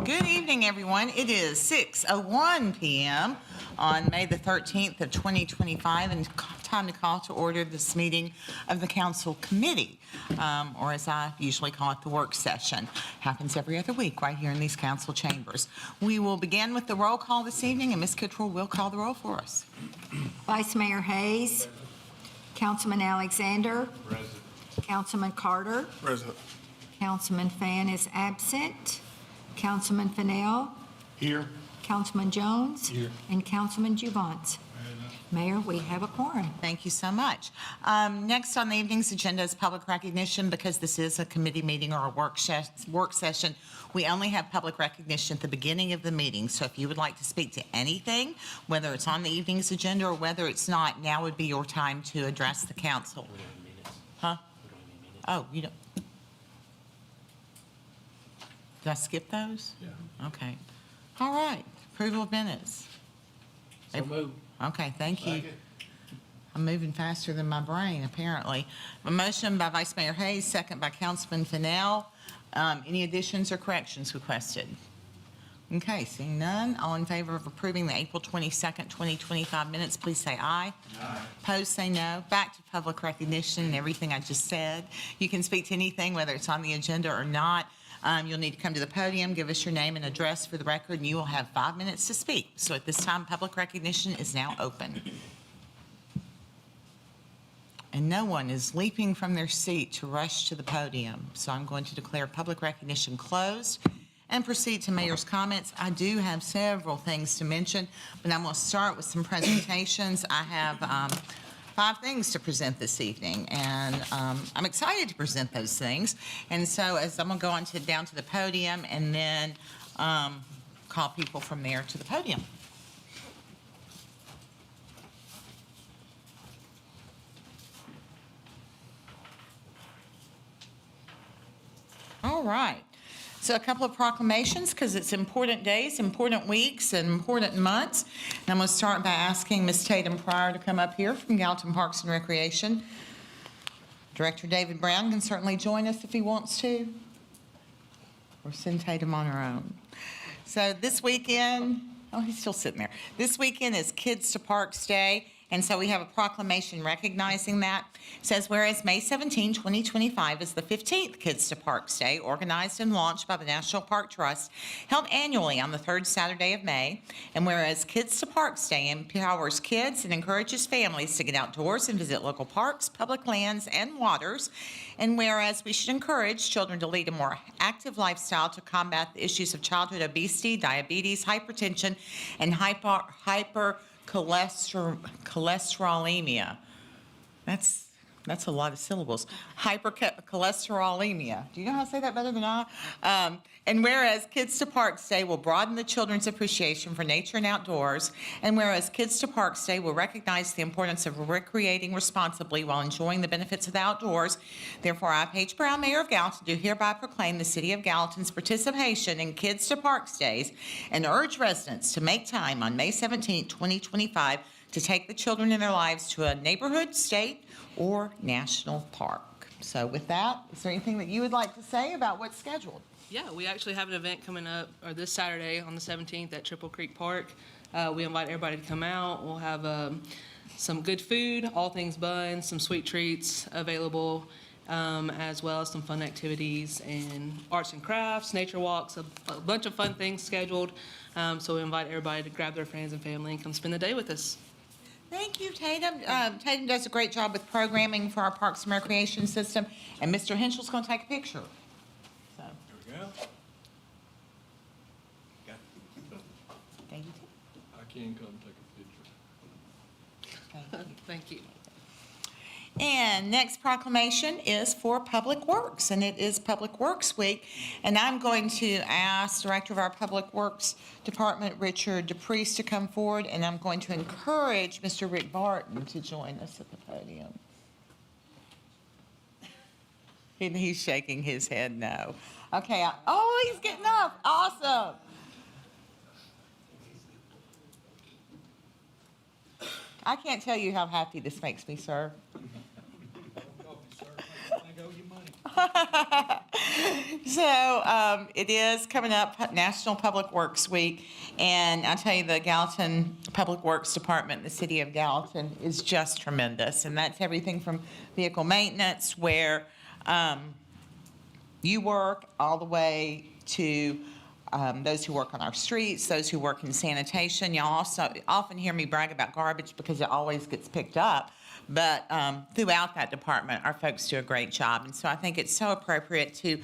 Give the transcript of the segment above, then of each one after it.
Good evening, everyone. It is 6:01 p.m. on May the 13th of 2025, and time to call to order this meeting of the council committee, or as I usually call it, the work session. Happens every other week right here in these council chambers. We will begin with the roll call this evening, and Ms. Kittrell will call the roll for us. Vice Mayor Hayes. Councilman Alexander. Present. Councilman Carter. Present. Councilman Fan is absent. Councilman Fennell. Here. Councilman Jones. Here. And Councilman Juvance. Mayor, we have a quorum. Thank you so much. Next on the evening's agenda is public recognition. Because this is a committee meeting or a work session, we only have public recognition at the beginning of the meeting. So if you would like to speak to anything, whether it's on the evening's agenda or whether it's not, now would be your time to address the council. Huh? Oh, you don't. Did I skip those? Yeah. Okay. All right. Approval of minutes. So move. Okay, thank you. I'm moving faster than my brain, apparently. A motion by Vice Mayor Hayes, second by Councilman Fennell. Any additions or corrections requested? Okay, seeing none, all in favor of approving the April 22nd, 2025 minutes, please say aye. Aye. Opposed, say no. Back to public recognition and everything I just said. You can speak to anything, whether it's on the agenda or not. You'll need to come to the podium, give us your name and address for the record, and you will have 5 minutes to speak. So at this time, public recognition is now open. And no one is leaping from their seat to rush to the podium. So I'm going to declare public recognition closed and proceed to mayor's comments. I do have several things to mention, but I'm going to start with some presentations. I have 5 things to present this evening, and I'm excited to present those things. And so as I'm going to go on down to the podium and then call people from there to the podium. All right. So a couple of proclamations, because it's important days, important weeks, and important months. And I'm going to start by asking Ms. Tatum Pryor to come up here from Gallatin Parks and Recreation. Director David Brown can certainly join us if he wants to, or send Tatum on her own. So this weekend, oh, he's still sitting there. This weekend is Kids to Parks Day. And so we have a proclamation recognizing that. It says, whereas May 17, 2025 is the 15th Kids to Parks Day, organized and launched by the National Park Trust, held annually on the 3rd Saturday of May. And whereas Kids to Parks Day empowers kids and encourages families to get outdoors and visit local parks, public lands, and waters. And whereas we should encourage children to lead a more active lifestyle to combat the issues of childhood obesity, diabetes, hypertension, and hypercholesterolemia. That's a lot of syllables. Hypercholesterolemia. Do you know how to say that better than I? And whereas Kids to Parks Day will broaden the children's appreciation for nature and outdoors, and whereas Kids to Parks Day will recognize the importance of recreating responsibly while enjoying the benefits of the outdoors, therefore I, Paige Brown, Mayor of Gallatin, do hereby proclaim the City of Gallatin's participation in Kids to Parks Days and urge residents to make time on May 17, 2025 to take the children in their lives to a neighborhood, state, or national park. So with that, is there anything that you would like to say about what's scheduled? Yeah, we actually have an event coming up, or this Saturday on the 17th at Triple Creek Park. We invite everybody to come out. We'll have some good food, all things buns, some sweet treats available, as well as some fun activities and arts and crafts, nature walks, a bunch of fun things scheduled. So we invite everybody to grab their friends and family and come spend the day with us. Thank you, Tatum. Tatum does a great job with programming for our Parks and Recreation system, and Mr. Henschel's going to take a picture. So. There we go. Thank you, I can come take a picture. Thank you. Thank you. And next proclamation is for Public Works, and it is Public Works Week. And I'm going to ask Director of our Public Works Department, Richard DePriest, to come forward, and I'm going to encourage Mr. Rick Barton to join us at the podium. And he's shaking his head no. Okay, oh, he's getting up. Awesome. I can't tell you how happy this makes me, sir. So it is coming up, National Public Works Week, and I tell you, the Gallatin Public Works Department in the city of Gallatin is just tremendous, and that's everything from vehicle maintenance, where you work, all the way to those who work on our streets, those who work in sanitation. Y'all also often hear me brag about garbage because it always gets picked up. But throughout that department, our folks do a great job. And so I think it's so appropriate to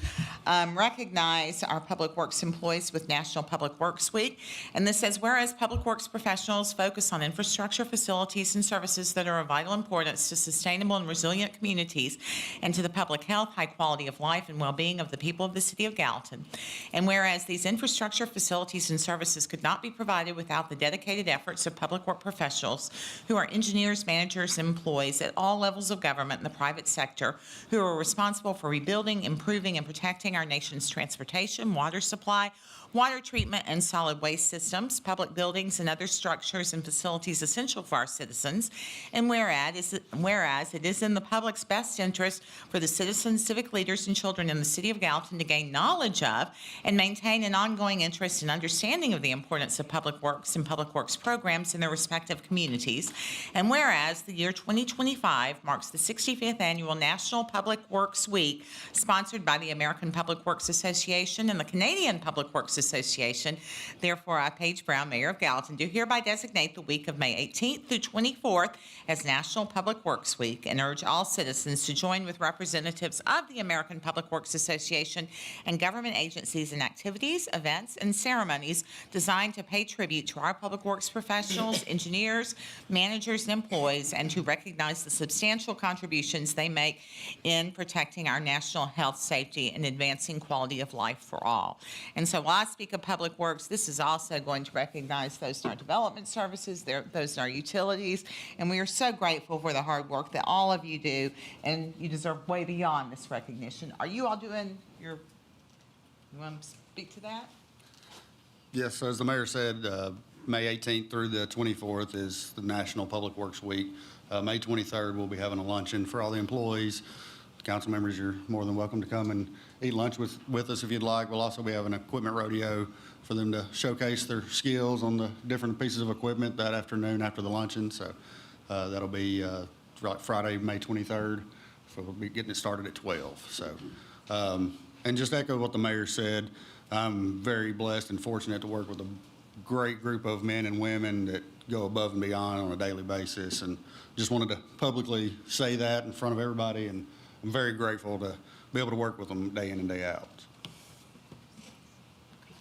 recognize our public works employees with National Public Works Week. And this says, whereas public works professionals focus on infrastructure, facilities, and services that are of vital importance to sustainable and resilient communities and to the public health, high quality of life, and well-being of the people of the city of Gallatin. And whereas these infrastructure, facilities, and services could not be provided without the dedicated efforts of public work professionals who are engineers, managers, and employees at all levels of government and the private sector who are responsible for rebuilding, improving, and protecting our nation's transportation, water supply, water treatment, and solid waste systems, public buildings, and other structures and facilities essential for our citizens. And whereas it is in the public's best interest for the citizens, civic leaders, and children in the city of Gallatin to gain knowledge of and maintain an ongoing interest and understanding of the importance of public works and public works programs in their respective communities. And whereas the year 2025 marks the 65th annual National Public Works Week, sponsored by the American Public Works Association and the Canadian Public Works Association. Therefore, I, Paige Brown, Mayor of Gallatin, do hereby designate the week of May 18th through 24th as National Public Works Week and urge all citizens to join with representatives of the American Public Works Association and government agencies in activities, events, and ceremonies designed to pay tribute to our public works professionals, engineers, managers, and employees, and to recognize the substantial contributions they make in protecting our national health, safety, and advancing quality of life for all. And so while I speak of public works, this is also going to recognize those in our development services, those in our utilities, and we are so grateful for the hard work that all of you do, and you deserve way beyond this recognition. Are you all doing you want to speak to that? Yes, so as the mayor said, May 18th through the 24th is the National Public Works Week. May 23rd, we'll be having a luncheon for all the employees. Council members, you're more than welcome to come and eat lunch with us if you'd like. We'll also be having an equipment rodeo for them to showcase their skills on the different pieces of equipment that afternoon after the luncheon. So that'll be Friday, May 23rd. So we'll be getting it started at 12. So, and just echo what the mayor said, I'm very blessed and fortunate to work with a great group of men and women that go above and beyond on a daily basis. And just wanted to publicly say that in front of everybody. And I'm very grateful to be able to work with them day in and day out.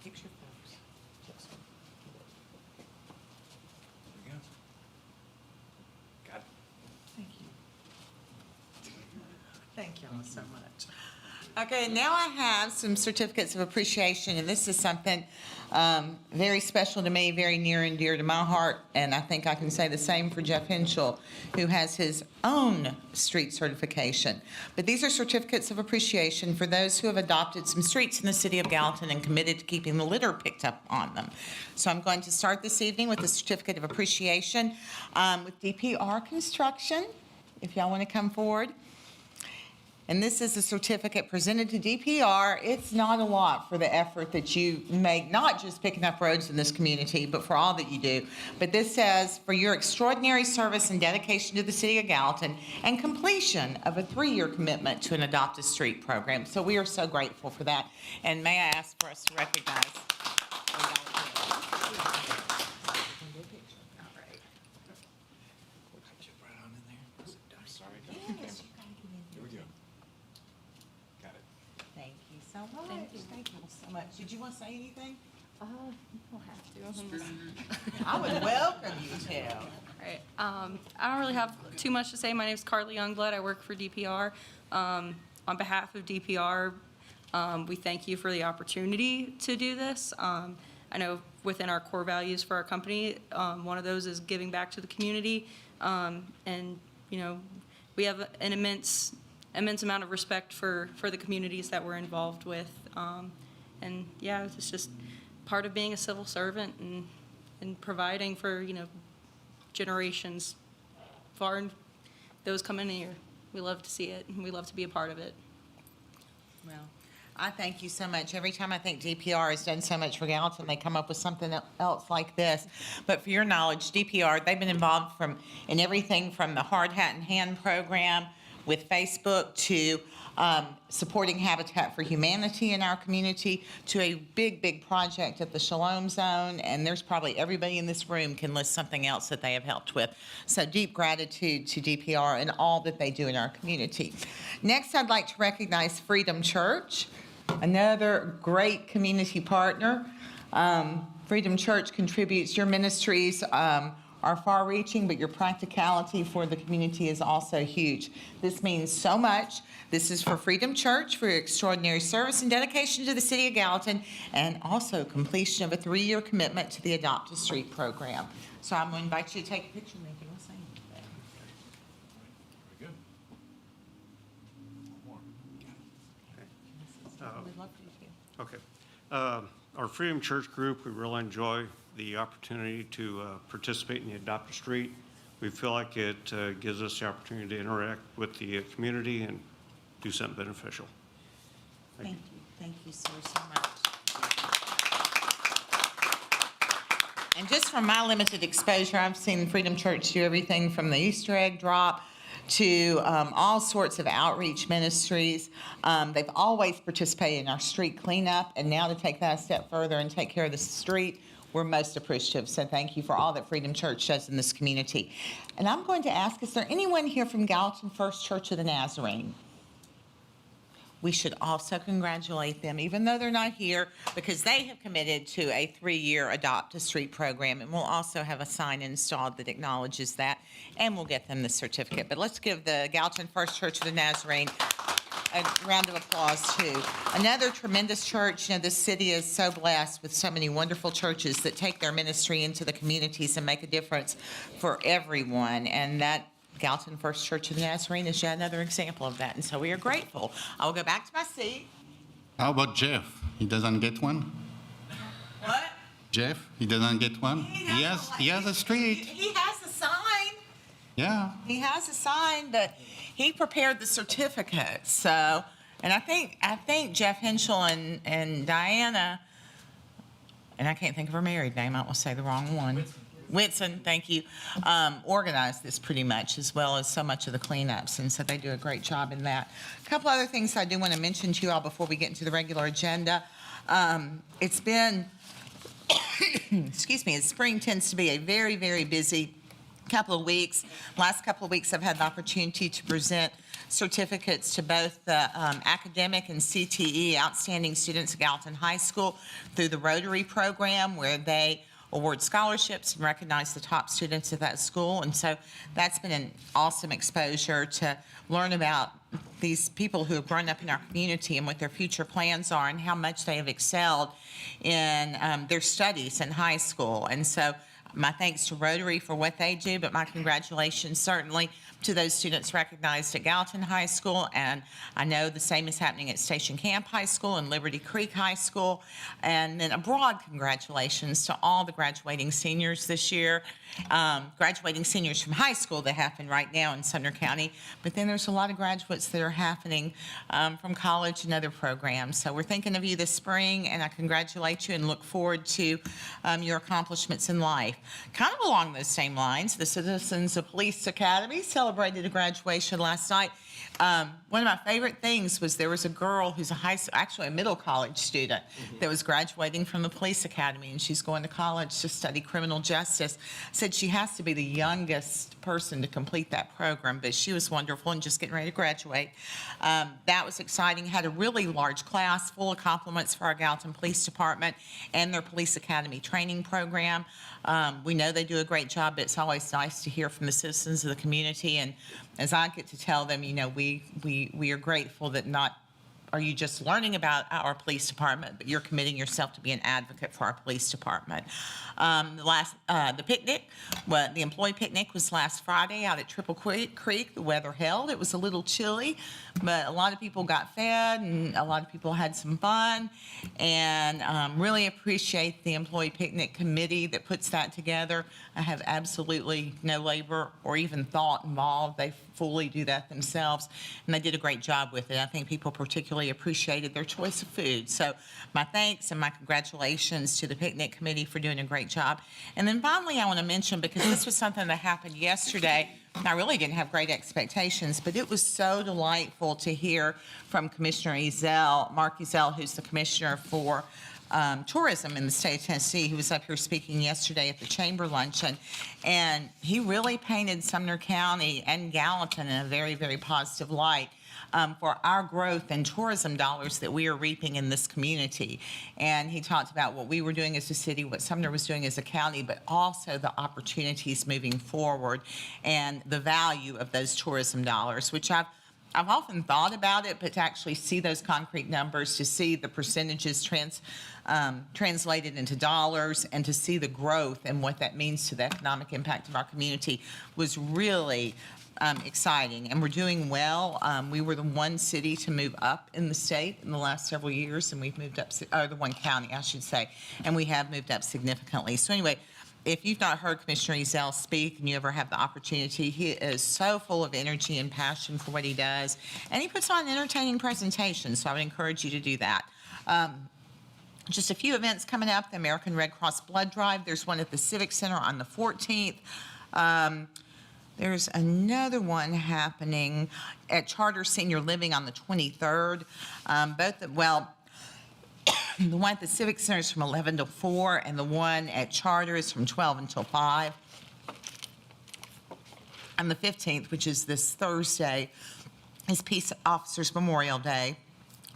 Picture folks. There we go. Got it. Thank you. Thank you all so much. Okay, now I have some certificates of appreciation, and this is something very special to me, very near and dear to my heart, and I think I can say the same for Jeff Henschel, who has his own street certification. But these are certificates of appreciation for those who have adopted some streets in the city of Gallatin and committed to keeping the litter picked up on them. So I'm going to start this evening with a certificate of appreciation with DPR Construction, if y'all want to come forward. And this is a certificate presented to DPR. It's not a lot for the effort that you make, not just picking up roads in this community, but for all that you do. But this says, for your extraordinary service and dedication to the city of Gallatin and completion of a 3-year commitment to an Adopt a Street program. So we are so grateful for that. And may I ask for us to recognize Jump right on in there. I'm sorry. Here we go. Got it. Thank you so much. Thank you so much. Did you want to say anything? We'll have to. I would welcome you to. All right. I don't really have too much to say. My name is Carly Youngblood. I work for DPR. On behalf of DPR, we thank you for the opportunity to do this. I know within our core values for our company, one of those is giving back to the community. And, you know, we have an immense amount of respect for the communities that we're involved with. And, yeah, it's just part of being a civil servant and providing for, you know, generations far and those coming here. We love to see it, and we love to be a part of it. Yeah. I thank you so much. Every time I think DPR has done so much for Gallatin, they come up with something else like this. But for your knowledge, DPR, they've been involved in everything from the Hard Hat and Hand program with Facebook to supporting Habitat for Humanity in our community to a big project at the Shalom Zone. And there's probably everybody in this room can list something else that they have helped with. So deep gratitude to DPR and all that they do in our community. Next, I'd like to recognize Freedom Church, another great community partner. Freedom Church contributes, your ministries are far-reaching, but your practicality for the community is also huge. This means so much. This is for Freedom Church for your extraordinary service and dedication to the city of Gallatin, and also completion of a 3-year commitment to the Adopt a Street program. So I'm going to invite you to take a picture and make it say anything. Very good. One more. We'd love for you to. Okay. Our Freedom Church group, we really enjoy the opportunity to participate in the Adopt a Street. We feel like it gives us the opportunity to interact with the community and do something beneficial. Thank you. Thank you, sir, so much. And just from my limited exposure, I've seen Freedom Church do everything from the Easter egg drop to all sorts of outreach ministries. They've always participated in our street cleanup, and now to take that a step further and take care of the street, we're most appreciative. So thank you for all that Freedom Church does in this community. And I'm going to ask, is there anyone here from Gallatin First Church of the Nazarene? We should also congratulate them, even though they're not here, because they have committed to a 3-year Adopt a Street program. And we'll also have a sign installed that acknowledges that, and we'll get them the certificate. But let's give the Gallatin First Church of the Nazarene a round of applause, too. Another tremendous church. You know, this city is so blessed with so many wonderful churches that take their ministry into the communities and make a difference for everyone. And that Gallatin First Church of the Nazarene is yet another example of that. And so we are grateful. I will go back to my seat. How about Jeff? He doesn't get one? What? Jeff, he doesn't get one? He has a street. He has a sign. Yeah. He has a sign, but he prepared the certificate. So, and I think Jeff Henschel and Diana, and I can't think of her married name. I will say the wrong one. Whitson, thank you, organized this pretty much, as well as so much of the cleanups, and so they do a great job in that. A couple other things I do want to mention to you all before we get into the regular agenda. It's been, excuse me, spring tends to be a very busy couple of weeks. Last couple of weeks, I've had the opportunity to present certificates to both the academic and CTE outstanding students at Gallatin High School through the Rotary program, where they award scholarships and recognize the top students at that school. And so that's been an awesome exposure to learn about these people who have grown up in our community and what their future plans are and how much they have excelled in their studies in high school. And so my thanks to Rotary for what they do, but my congratulations certainly to those students recognized at Gallatin High School. And I know the same is happening at Station Camp High School and Liberty Creek High School. And then a broad congratulations to all the graduating seniors this year. Graduating seniors from high school that happen right now in Sumner County. But then there's a lot of graduates that are happening from college and other programs. So we're thinking of you this spring, and I congratulate you and look forward to your accomplishments in life. Kind of along those same lines, the Citizens of Police Academy celebrated a graduation last night. One of my favorite things was there was a girl who's actually a middle college student that was graduating from the police academy, and she's going to college to study criminal justice. Said she has to be the youngest person to complete that program, but she was wonderful and just getting ready to graduate. That was exciting. Had a really large class full of compliments for our Gallatin Police Department and their police academy training program. We know they do a great job, but it's always nice to hear from the citizens of the community. And as I get to tell them, you know, we are grateful that not are you just learning about our police department, but you're committing yourself to be an advocate for our police department. The picnic, the employee picnic was last Friday out at Triple Creek. The weather held. It was a little chilly, but a lot of people got fed and a lot of people had some fun. And really appreciate the employee picnic committee that puts that together. I have absolutely no labor or even thought involved. They fully do that themselves, and they did a great job with it. I think people particularly really appreciated their choice of food. So my thanks and my congratulations to the picnic committee for doing a great job. And then finally, I want to mention, because this was something that happened yesterday, and I really didn't have great expectations, but it was so delightful to hear from Commissioner Mark Ezell, who's the commissioner for tourism in the state of Tennessee, who was up here speaking yesterday at the chamber luncheon. And he really painted Sumner County and Gallatin in a very, very positive light for our growth in tourism dollars that we are reaping in this community. And he talked about what we were doing as a city, what Sumner was doing as a county, but also the opportunities moving forward and the value of those tourism dollars, which I've often thought about it, but to actually see those concrete numbers, to see the percentages translated into dollars, and to see the growth and what that means to the economic impact of our community was really exciting. And we're doing well. We were the one city to move up in the state in the last several years, and we've moved up, or the one county, I should say, and we have moved up significantly. So anyway, if you've not heard Commissioner Ezell speak and you ever have the opportunity, he is so full of energy and passion for what he does. And he puts on entertaining presentations, so I would encourage you to do that. Just a few events coming up. The American Red Cross Blood Drive. There's one at the Civic Center on the 14th. There's another one happening at Charter Senior Living on the 23rd. The one at the Civic Center is from 11 to 4, and the one at Charter is from 12 until 5. On the 15th, which is this Thursday, is Peace Officers Memorial Day.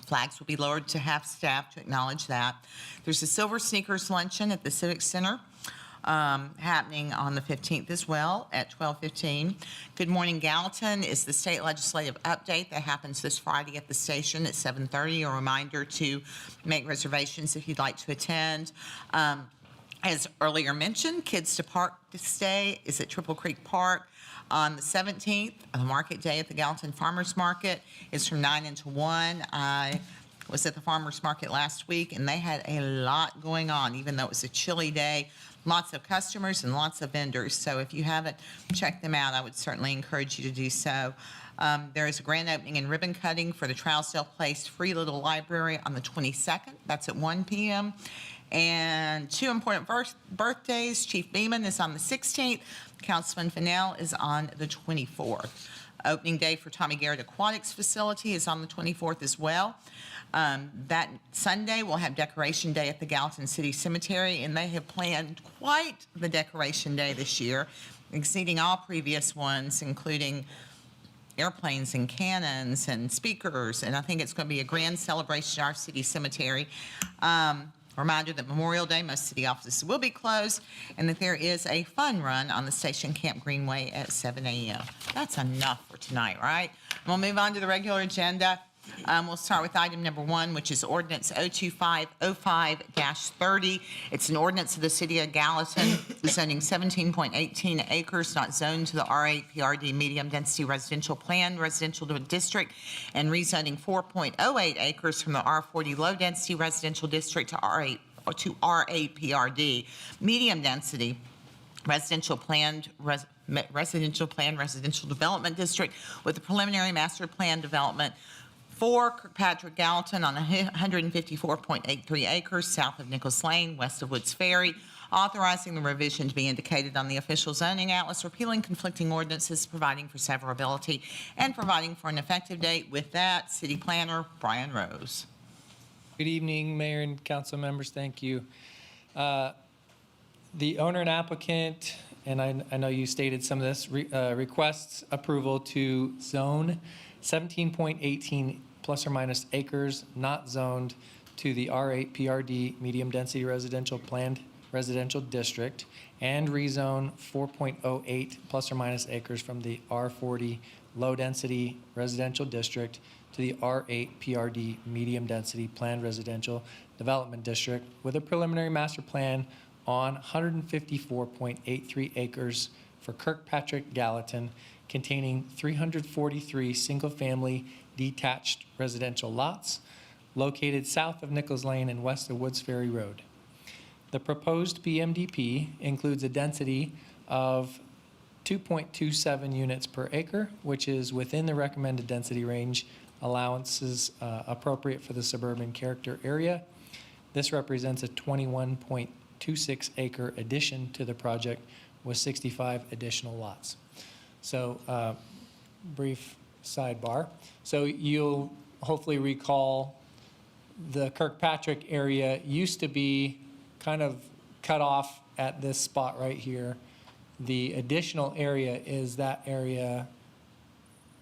Flags will be lowered to half staff to acknowledge that. There's a Silver Sneakers Luncheon at the Civic Center happening on the 15th as well at 12:15. Good Morning Gallatin is the state legislative update that happens this Friday at the station at 7:30. A reminder to make reservations if you'd like to attend. As earlier mentioned, Kids to Park Day is at Triple Creek Park. On the 17th, the market day at the Gallatin Farmers Market is from 9 until 1. I was at the farmers market last week, and they had a lot going on, even though it was a chilly day. Lots of customers and lots of vendors. So if you haven't checked them out, I would certainly encourage you to do so. There is a grand opening and ribbon cutting for the Trousdale Place Free Little Library on the 22nd. That's at 1 p.m. And two important birthdays. Chief Beeman is on the 16th. Councilman Fennell is on the 24th. Opening day for Tommy Garrett Aquatics Facility is on the 24th as well. That Sunday, we'll have Decoration Day at the Gallatin City Cemetery, and they have planned quite the Decoration Day this year, exceeding all previous ones, including airplanes and cannons and speakers, and I think it's going to be a grand celebration at our city cemetery. Reminder that Memorial Day, most city offices will be closed, and that there is a fun run on the Station Camp Greenway at 7 a.m. That's enough for tonight, right? We'll move on to the regular agenda. We'll start with item number 1, which is ordinance 02505-30. It's an ordinance of the city of Gallatin zoning 17.18 acres not zoned to the R8 PRD medium density residential plan residential district, and rezoning 4.08 acres from the R40 low density residential district to R8 PRD medium density residential development district with a preliminary master plan development for Kirkpatrick Gallatin on 154.83 acres south of Nichols Lane, west of Woods Ferry, authorizing the revision to be indicated on the official zoning atlas, repealing conflicting ordinances, providing for severability, and providing for an effective date. With that, City Planner Brian Rose. Good evening, Mayor and council members. Thank you. The owner and applicant, and I know you stated some of this, requests approval to zone 17.18 plus or minus acres not zoned to the R8 PRD medium density residential planned residential district, and rezone 4.08 plus or minus acres from the R40 low density residential district to the R8 PRD medium density planned residential development district with a preliminary master plan on 154.83 acres for Kirkpatrick Gallatin, containing 343 single-family detached residential lots located south of Nichols Lane and west of Woods Ferry Road. The proposed BMDP includes a density of 2.27 units per acre, which is within the recommended density range allowances appropriate for the suburban character area. This represents a 21.26 acre addition to the project with 65 additional lots. So brief sidebar. So you'll hopefully recall the Kirkpatrick area used to be kind of cut off at this spot right here. The additional area is that area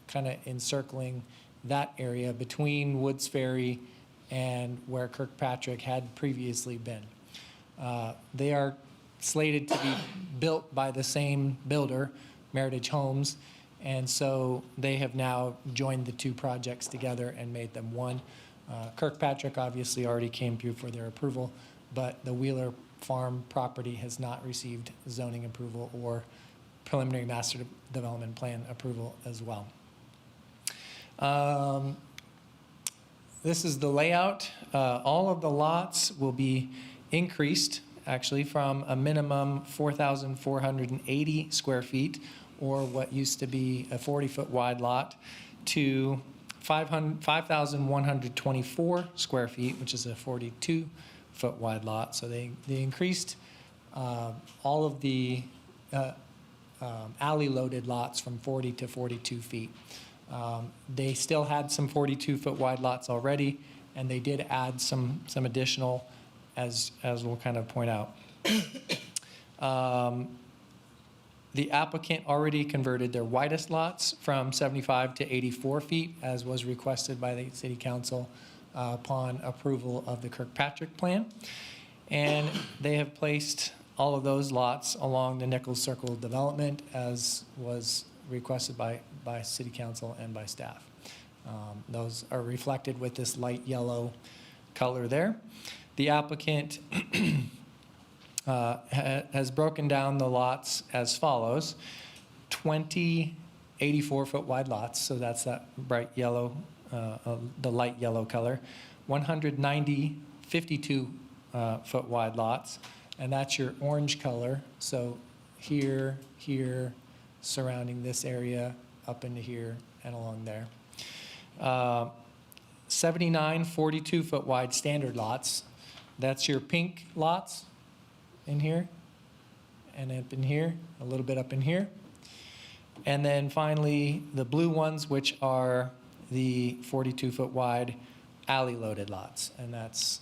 kind of encircling that area between Woods Ferry and where Kirkpatrick had previously been. They are slated to be built by the same builder, Meritage Homes, and so they have now joined the two projects together and made them one. Kirkpatrick obviously already came through for their approval, but the Wheeler Farm property has not received zoning approval or preliminary master development plan approval as well. This is the layout. All of the lots will be increased actually from a minimum 4,480 square feet, or what used to be a 40-foot wide lot, to 5,124 square feet, which is a 42-foot wide lot. So they increased all of the alley-loaded lots from 40 to 42 feet. They still had some 42-foot wide lots already, and they did add some additional, as we'll kind of point out. The applicant already converted their widest lots from 75 to 84 feet, as was requested by the City Council upon approval of the Kirkpatrick plan. And they have placed all of those lots along the Nichols Circle development, as was requested by City Council and by staff. Those are reflected with this light yellow color there. The applicant has broken down the lots as follows: 20 84-foot wide lots, so that's that bright yellow, the light yellow color, 190 52-foot wide lots, and that's your orange color. So here, here, surrounding this area, up into here, and along there. 79 42-foot wide standard lots. That's your pink lots in here, and up in here, a little bit up in here. And then finally, the blue ones, which are the 42-foot wide alley-loaded lots. And that's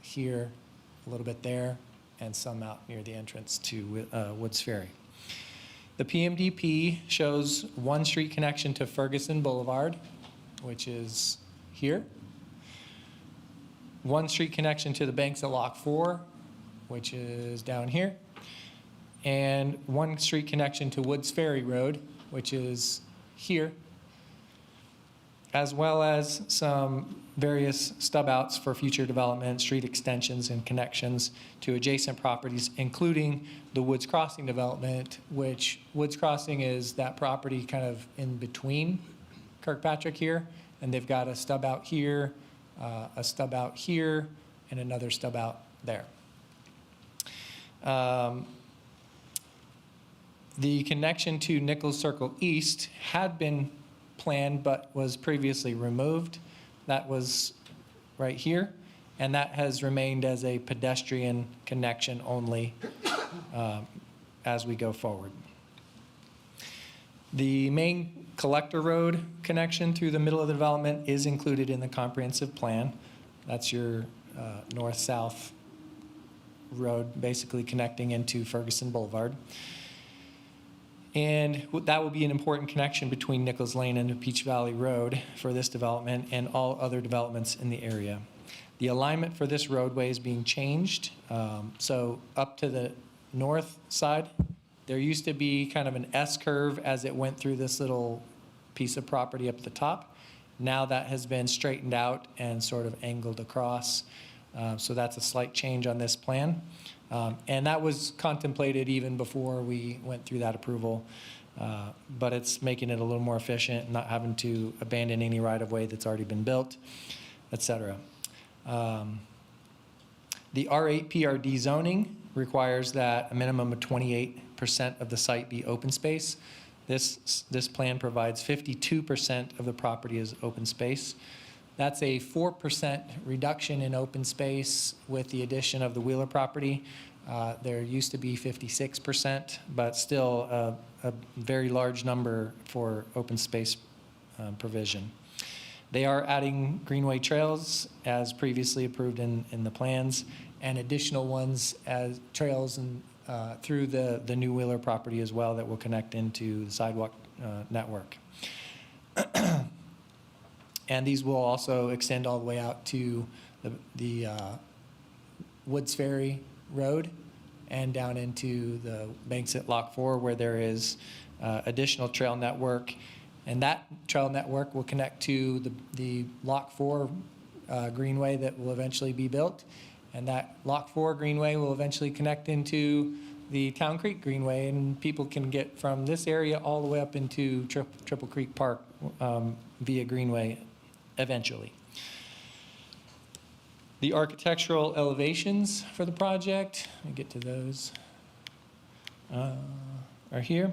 here, a little bit there, and some out near the entrance to Woods Ferry. The PMDP shows one street connection to Ferguson Boulevard, which is here. One street connection to the banks at Lock 4, which is down here. And one street connection to Woods Ferry Road, which is here, as well as some various stub outs for future development, street extensions and connections to adjacent properties, including the Woods Crossing development, which Woods Crossing is that property kind of in between Kirkpatrick here, and they've got a stub out here, a stub out here, and another stub out there. The connection to Nichols Circle East had been planned but was previously removed. That was right here, and that has remained as a pedestrian connection only as we go forward. The main collector road connection through the middle of the development is included in the comprehensive plan. That's your north-south road, basically connecting into Ferguson Boulevard. And that will be an important connection between Nichols Lane and Peach Valley Road for this development and all other developments in the area. The alignment for this roadway is being changed. So up to the north side, there used to be kind of an S-curve as it went through this little piece of property up the top. Now that has been straightened out and sort of angled across. So that's a slight change on this plan. And that was contemplated even before we went through that approval. But it's making it a little more efficient, not having to abandon any right-of-way that's already been built, et cetera. The R8 PRD zoning requires that a minimum of 28% of the site be open space. This plan provides 52% of the property as open space. That's a 4% reduction in open space with the addition of the Wheeler property. There used to be 56%, but still a very large number for open space provision. They are adding greenway trails as previously approved in the plans, and additional ones as trails and through the new Wheeler property as well that will connect into the sidewalk network. And these will also extend all the way out to the Woods Ferry Road and down into the banks at Lock 4 where there is additional trail network. And that trail network will connect to the Lock 4 greenway that will eventually be built. And that Lock 4 greenway will eventually connect into the Town Creek Greenway, and people can get from this area all the way up into Triple Creek Park via Greenway eventually. The architectural elevations for the project, let me get to those, are here.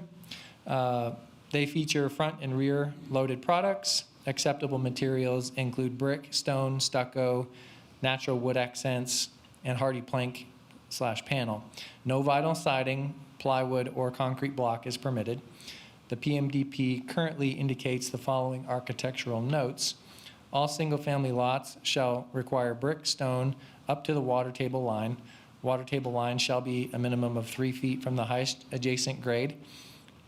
They feature front and rear loaded products. Acceptable materials include brick, stone, stucco, natural wood accents, and hardy plank/panel. No vinyl siding, plywood, or concrete block is permitted. The PMDP currently indicates the following architectural notes. All single-family lots shall require brick, stone up to the water table line. Water table line shall be a minimum of 3 feet from the highest adjacent grade.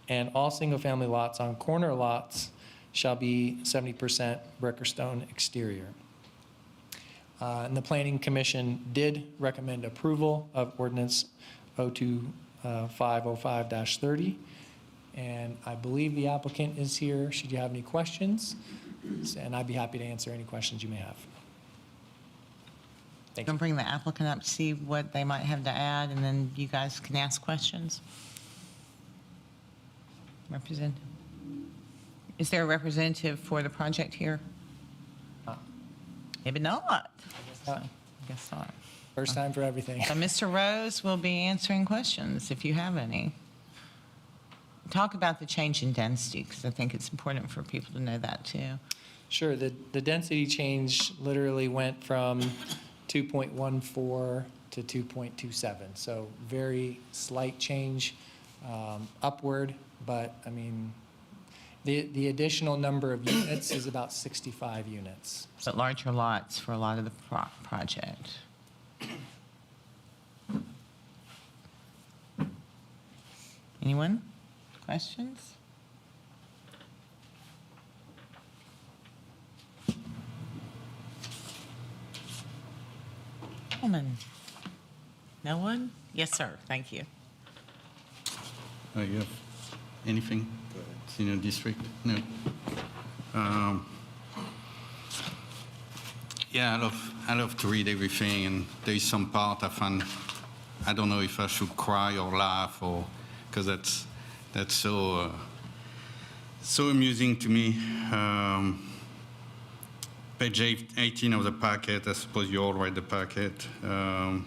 And all single-family lots on corner lots shall be 70% brick or stone exterior. And the Planning Commission did recommend approval of ordinance 02505-30. And I believe the applicant is here. Should you have any questions? And I'd be happy to answer any questions you may have. Thank Gonna you. bring the applicant up, see what they might have to add, and then you guys can ask questions. Representative. Is there a representative for the project here? Maybe not. I guess not. First time for everything. So Mr. Rose will be answering questions if you have any. Talk about the change in density, because I think it's important for people to know that too. Sure, the density change literally went from 2.14 to 2.27. So very slight change upward, but I mean, the additional number of units is about 65 units. But larger lots for a lot of the project. Anyone? Questions? Woman? No one? Yes, sir. Thank you. You have anything? Senior district? No. Yeah, I love to read everything, and there is some part I find, I don't know if I should cry or laugh, or because that's so amusing to me. Page 18 of the packet, I suppose you all read the packet. The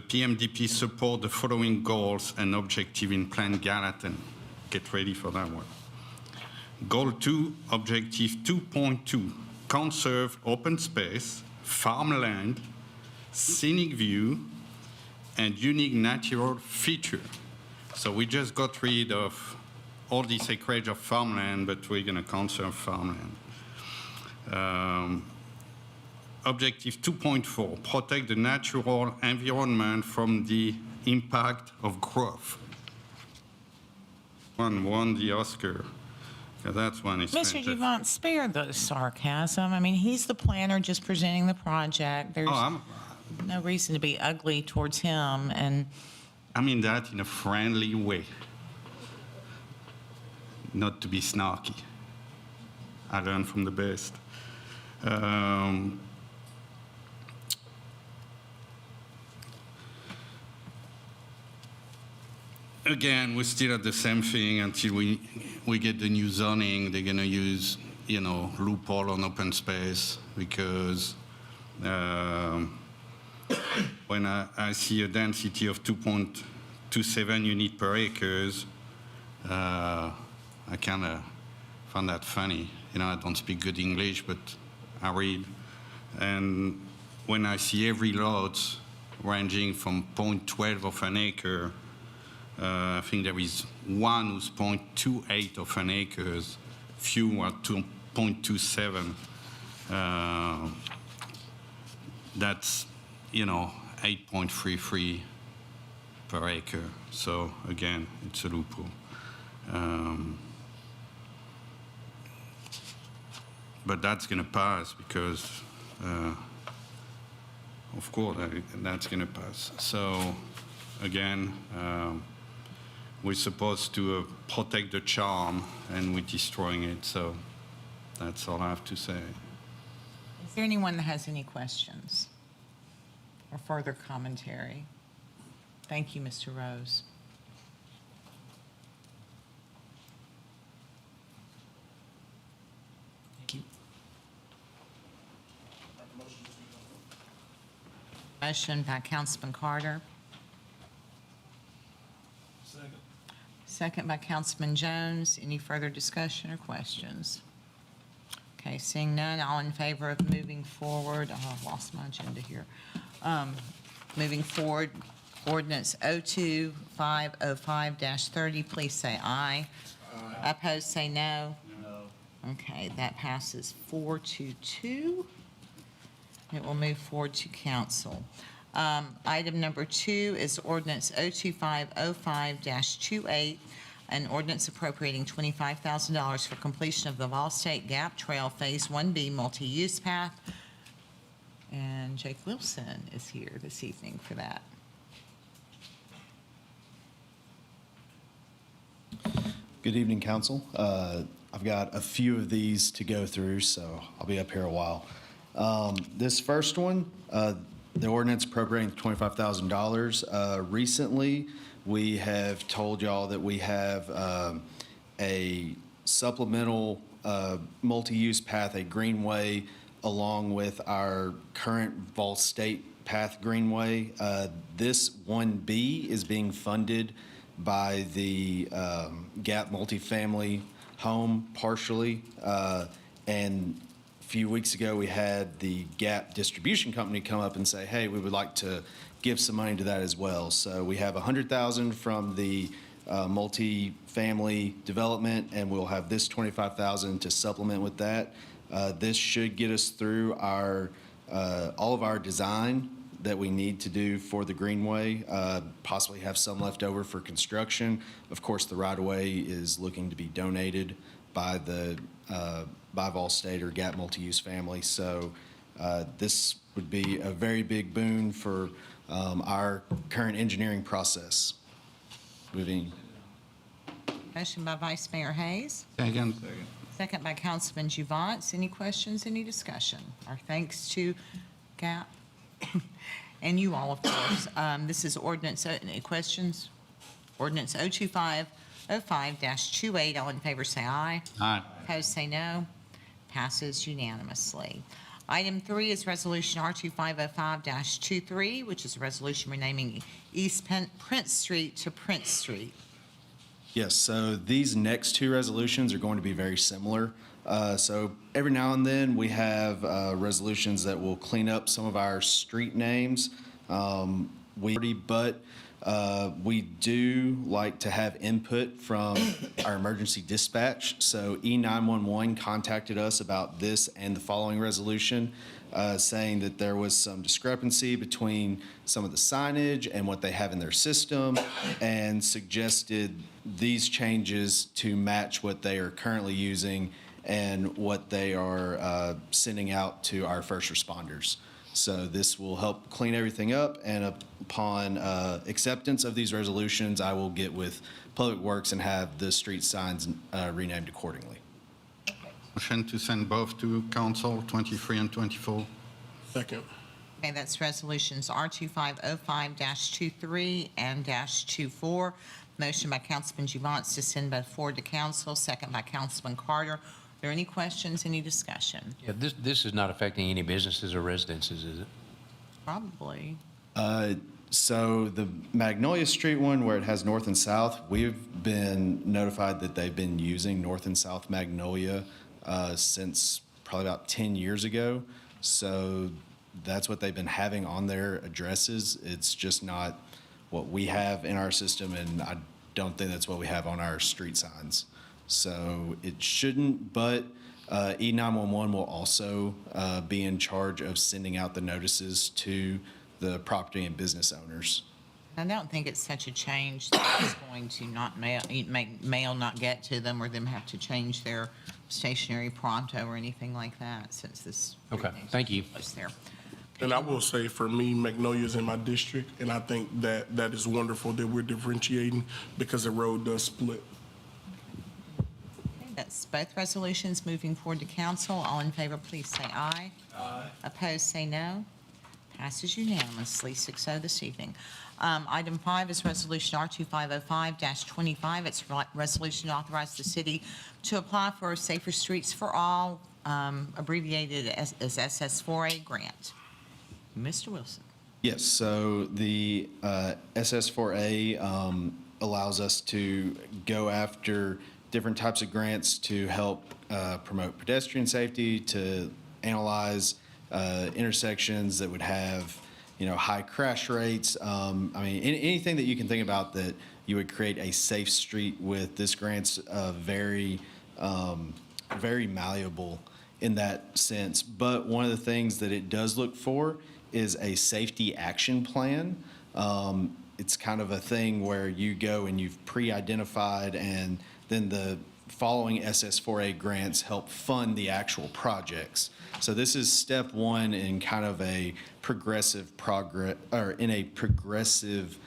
PMDP support the following goals and objectives in Plan Gallatin. Get ready for that one. Goal 2, Objective 2.2, conserve open space, farmland, scenic view, and unique natural feature. So we just got rid of all this acreage of farmland, but we're going to conserve farmland. Objective 2.4, protect the natural environment from the impact of growth. One won the Oscar. That's one is Mr. Duvant, spare the sarcasm. I mean, he's the planner just presenting the project. There's no reason to be ugly towards him. And I mean that in a friendly way, not to be snarky. I learn from the best. Again, we're still at the same thing until we get the new zoning. They're going to use, loophole on open space because when I see a density of 2.27 units per acres, I kind of found that funny. I don't speak good English, but I read. And when I see every lot ranging from 0.12 of an acre, I think there is one who's 0.28 of an acre, few are 0.27. That's, 8.33 per acre. So again, it's a loophole. But that's going to pass because, of course, that's going to pass. So again, we're supposed to protect the charm, and we're destroying it. So that's all I have to say. Is there anyone that has any questions or further commentary? Thank you, Mr. Rose. Thank you. Motion by Councilman Carter. Second by Councilman Jones. Any further discussion or questions? Okay, seeing none, all in favor of moving forward, oh, I've lost my agenda here. Moving forward, ordinance 02505-30, please say aye. Aye. Opposed, say no. No. Okay, that passes 4-2. It will move forward to council. Item number 2 is ordinance 02505-28, an ordinance appropriating $25,000 for completion of the Vol State Gap Trail Phase 1B multi-use path. And Jake Wilson is here this evening for that. Good evening, council. I've got a few of these to go through, so I'll be up here a while. This first one, the ordinance appropriating $25,000. Recently, we have told y'all that we have a supplemental multi-use path, a greenway, along with our current Vol State Path Greenway. This 1B is being funded by the Gap multifamily home partially. And a few weeks ago, we had the Gap Distribution Company come up and say, hey, we would like to give some money to that as well. So we have $100,000 from the multifamily development, and we'll have this $25,000 to supplement with that. This should get us through our all of our design that we need to do for the greenway, possibly have some left over for construction. Of course, the right-of-way is looking to be donated by the by Vol State or Gap Multi-Use Family. So this would be a very big boon for our current engineering process. Moving. Motion by Vice Mayor Hayes. Second. Second by Councilman Juvance. Any questions, any discussion? Our thanks to Gap and you all, of course. This is ordinance, any questions? Ordinance 02505-28. All in favor, say aye. Aye. Opposed, say no. Passes unanimously. Item 3 is Resolution R2505-23, which is a resolution renaming East Prince Street to Prince Street. Yes, so these next two resolutions are going to be very similar. So every now and then, we have resolutions that will clean up some of our street names. But we do like to have input from our emergency dispatch. So E911 contacted us about this and the following resolution, saying that there was some discrepancy between some of the signage and what they have in their system, and suggested these changes to match what they are currently using and what they are sending out to our first responders. So this will help clean everything up, and upon acceptance of these resolutions, I will get with Public Works and have the street signs renamed accordingly. Motion to send both to council, 23 and 24. Second. Okay, that's resolutions R2505-23 and -24. Motion by Councilman Juvance to send both forward to council, second by Councilman Carter. Are there any questions, any discussion? Yeah, this is not affecting any businesses or residences, is it? Probably. So the Magnolia Street one, where it has north and south, we've been notified that they've been using north and south Magnolia since probably about 10 years ago. So that's what they've been having on their addresses. It's just not what we have in our system, and I don't think that's what we have on our street signs. So it shouldn't, but E911 will also be in charge of sending out the notices to the property and business owners. I don't think it's such a change that it's going to not make mail not get to them, or them have to change their stationary pronto or anything like that, since this. Okay, thank you. Was there. And I will say, for me, Magnolia's in my district, and I think that that is wonderful that we're differentiating because the road does split. Okay, that's both resolutions moving forward to council. All in favor, please say aye. Aye. Opposed, say no. Passes unanimously, 6-0 this evening. Item 5 is Resolution R2505-25. It's a resolution to authorize the city to apply for a Safer Streets for All, abbreviated as SS4A grant. Mr. Wilson. Yes, so the SS4A allows us to go after different types of grants to help promote pedestrian safety, to analyze intersections that would have, high crash rates. Anything that you can think about that you would create a safe street with. This grant's very malleable in that sense. But one of the things that it does look for is a safety action plan. It's kind of a thing where you go and you've pre-identified, and then the following SS4A grants help fund the actual projects. So this is step one in kind of a progressive progress, or in a progressive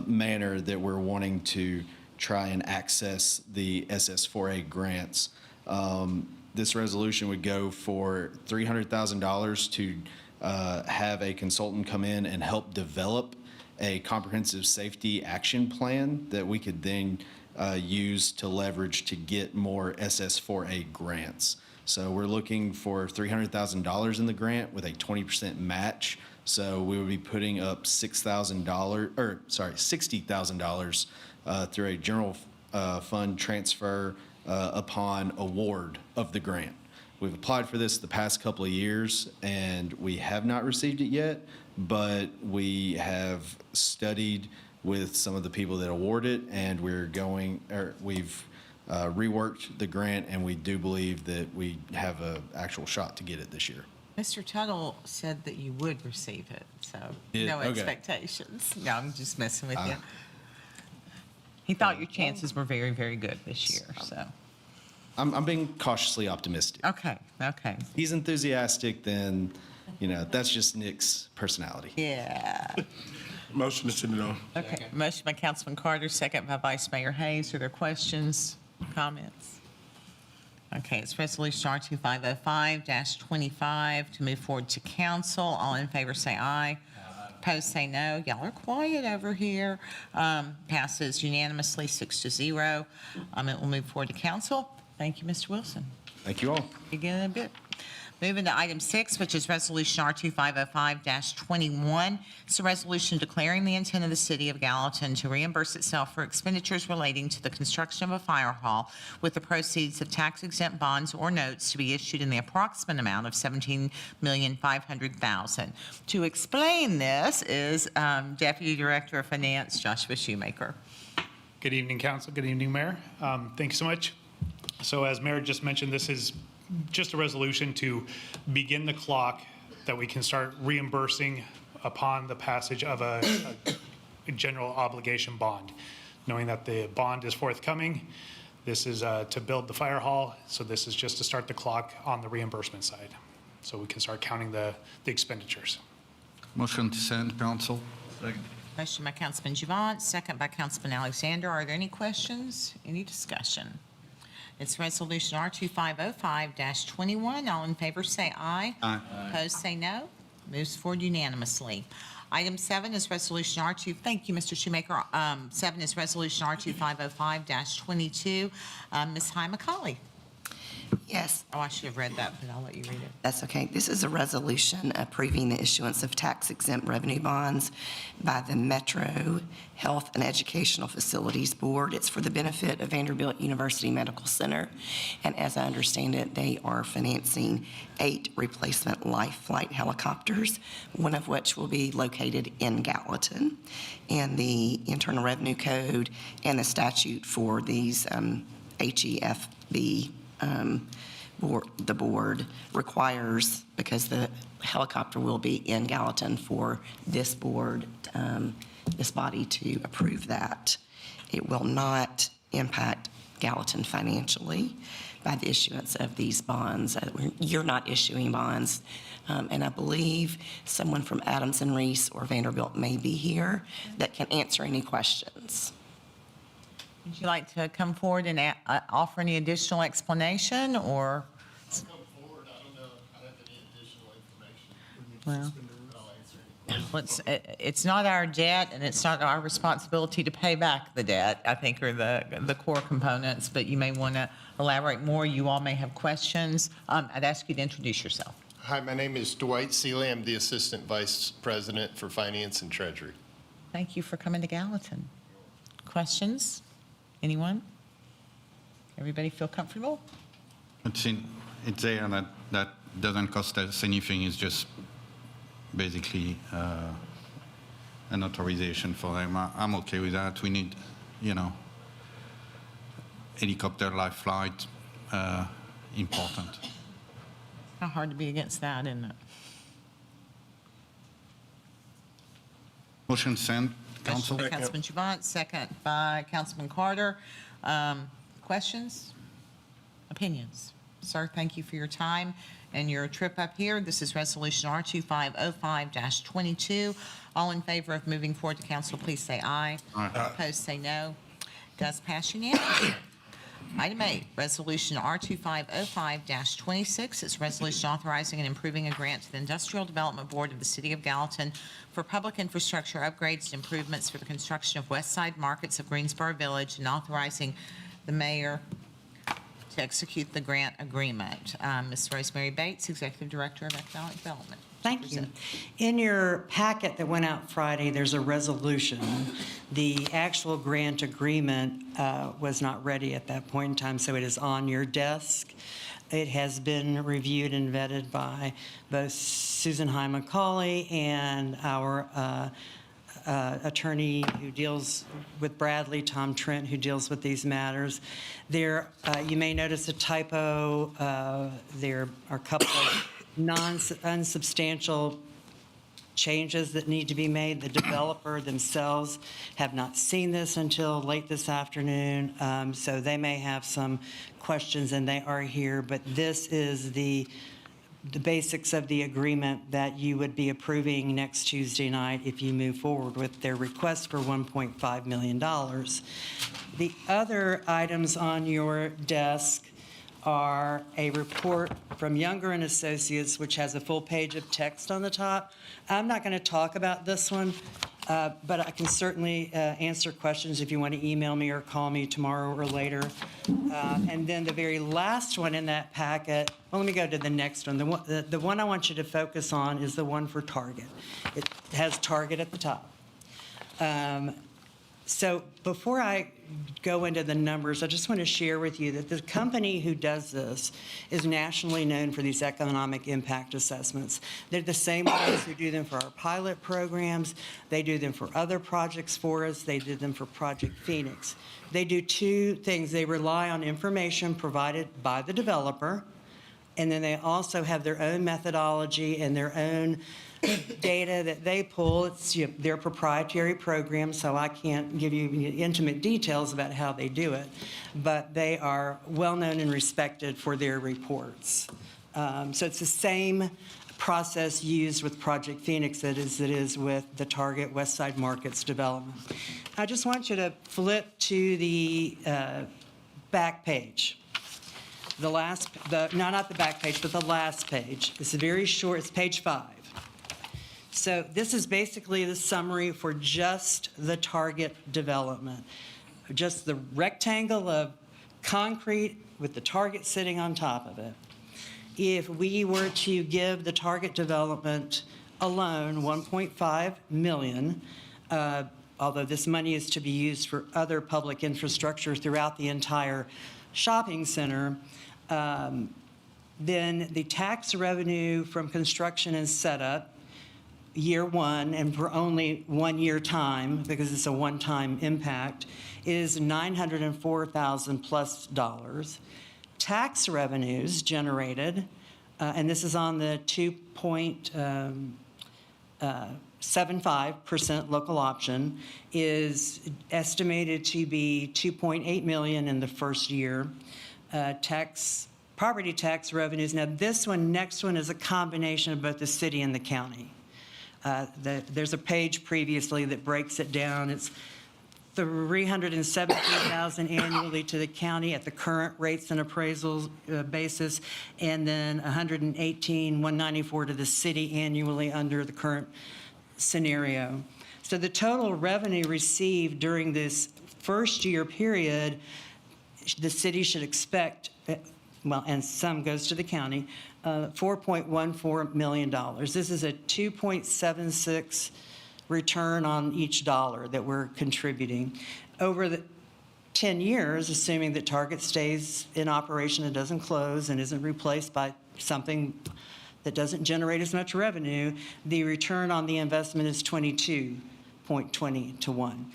manner that we're wanting to try and access the SS4A grants. This resolution would go for $300,000 to have a consultant come in and help develop a comprehensive safety action plan that we could then use to leverage to get more SS4A grants. So we're looking for $300,000 in the grant with a 20% match. So we would be putting up $60,000 through a general fund transfer upon award of the grant. We've applied for this the past couple of years, and we have not received it yet, but we have studied with some of the people that award it, and we've reworked the grant, and we do believe that we have an actual shot to get it this year. Mr. Tuttle said that you would receive it, so Yeah, no okay. expectations. No, I'm just messing with you. He thought your chances were very, very good this year, so. I'm being cautiously optimistic. Okay. He's enthusiastic, then, that's just Nick's personality. Yeah. Motion to send it on. Okay. Motion by Councilman Carter, second by Vice Mayor Hayes. Are there questions, comments? Okay, it's Resolution R2505-25 to move forward to council. All in favor say aye. Opposed say no. Y'all are quiet over here. Passes unanimously, 6-0. It will move forward to council. Thank you, Mr. Wilson. Thank you all. Begin in a bit. Moving to item 6, which is Resolution R2505-21. It's a resolution declaring the intent of the city of Gallatin to reimburse itself for expenditures relating to the construction of a fire hall with the proceeds of tax-exempt bonds or notes to be issued in the approximate amount of $17,500,000. To explain this is Deputy Director of Finance, Joshua Shoemaker. Good evening, council. Good evening, Mayor. Thank you so much. So as Mayor just mentioned, this is just a resolution to begin the clock that we can start reimbursing upon the passage of a general obligation bond. Knowing that the bond is forthcoming, this is to build the fire hall, so this is just to start the clock on the reimbursement side, so we can start counting the expenditures. Motion to send council. Motion by Councilman Javant, second by Councilman Alexander. Are there any questions? Any discussion? It's Resolution R2505-21. All in favor say aye. Aye. Opposed say no. Moves forward unanimously. Item 7 is Resolution thank you, Mr. Shoemaker. 7 is Resolution R2505-22. Ms. Hy McCauley. Yes, Oh, I should have read that, but I'll let you read it. that's okay. This is a resolution approving the issuance of tax-exempt revenue bonds by the Metro Health and Educational Facilities Board. It's for the benefit of Vanderbilt University Medical Center. And as I understand it, they are financing 8 replacement life flight helicopters, one of which will be located in Gallatin. And the Internal Revenue Code and the statute for these HEFB the board requires, because the helicopter will be in Gallatin, for this board, this body to approve that. It will not impact Gallatin financially by the issuance of these bonds. You're not issuing bonds, and I believe someone from Adams and Reese or Vanderbilt may be here that can answer any questions. Would you like to come forward and offer any additional explanation, or? Come forward, I don't know if I have any additional information. Well, I'll answer any. it's not our debt, and it's not our responsibility to pay back the debt, I think, are the core components, but you may want to elaborate more. You all may have questions. I'd ask you to introduce yourself. Hi, my name is Dwight Seeley. I'm the Assistant Vice President for Finance and Treasury. Thank you for coming to Gallatin. Questions? Anyone? Everybody feel comfortable? It's there, that doesn't cost us anything, it's just basically an authorization for them. I'm okay with that. We need, helicopter life flight, important. How hard to be against that, isn't it? Motion sent, Council. Motion by Councilman Chabot, second by Councilman Carter. Questions? Opinions? Sir, thank you for your time and your trip up here. This is Resolution R2505-22. All in favor of moving forward to council, please say aye. Aye. Opposed, say no. Does pass unanimously. Item 8, Resolution R2505-26. It's a resolution authorizing and improving a grant to the Industrial Development Board of the City of Gallatin for public infrastructure upgrades and improvements for the construction of West Side Markets of Greensboro Village, and authorizing the mayor to execute the grant agreement. Ms. Rosemary Bates, Executive Director of Economic Development. Thank you. In your packet that went out Friday, there's a resolution. The actual grant agreement was not ready at that point in time, so it is on your desk. It has been reviewed and vetted by both Susan High-McCauley and our attorney who deals with Bradley, Tom Trent, who deals with these matters. There, you may notice a typo. There are a couple of unsubstantial changes that need to be made. The developer themselves have not seen this until late this afternoon, so they may have some questions, and they are here. But this is the basics of the agreement that you would be approving next Tuesday night if you move forward with their request for $1.5 million. The other items on your desk are a report from Younger and Associates, which has a full page of text on the top. I'm not going to talk about this one, but I can certainly answer questions if you want to email me or call me tomorrow or later. And then the very last one in that packet, well, let me go to the next one. The one I want you to focus on is the one for Target. It has Target at the top. So before I go into the numbers, I just want to share with you that the company who does this is nationally known for these economic impact assessments. They're the same ones who do them for our pilot programs. They do them for other projects for us. They did them for Project Phoenix. They do two things. They rely on information provided by the developer, and then they also have their own methodology and their own data that they pull. It's their proprietary program, so I can't give you intimate details about how they do it, but they are well-known and respected for their reports. So it's the same process used with Project Phoenix as it is with the Target West Side Markets development. I just want you to flip to the back page. Not the back page, but the last page. It's very short, it's page 5. So this is basically the summary for just the Target development. Just the rectangle of concrete with the Target sitting on top of it. If we were to give the Target development alone $1.5 million, although this money is to be used for other public infrastructure throughout the entire shopping center, then the tax revenue from construction and setup, year one, and for only 1 year time, because it's a one-time impact, is $904,000 plus dollars. Tax revenues generated, and this is on the 2.75% local option, is estimated to be $2.8 million in the first year. Property tax revenues, now this one, next one is a combination of both the city and the county. There's a page previously that breaks it down. It's $317,000 annually to the county at the current rates and appraisals basis, and then $118,194 to the city annually under the current scenario. So the total revenue received during this first year period, the city should expect, well, and some goes to the county, $4.14 million. This is a 2.76 return on each dollar that we're contributing. Over the 10 years, assuming that Target stays in operation and doesn't close and isn't replaced by something that doesn't generate as much revenue, the return on the investment is 22.20 to 1.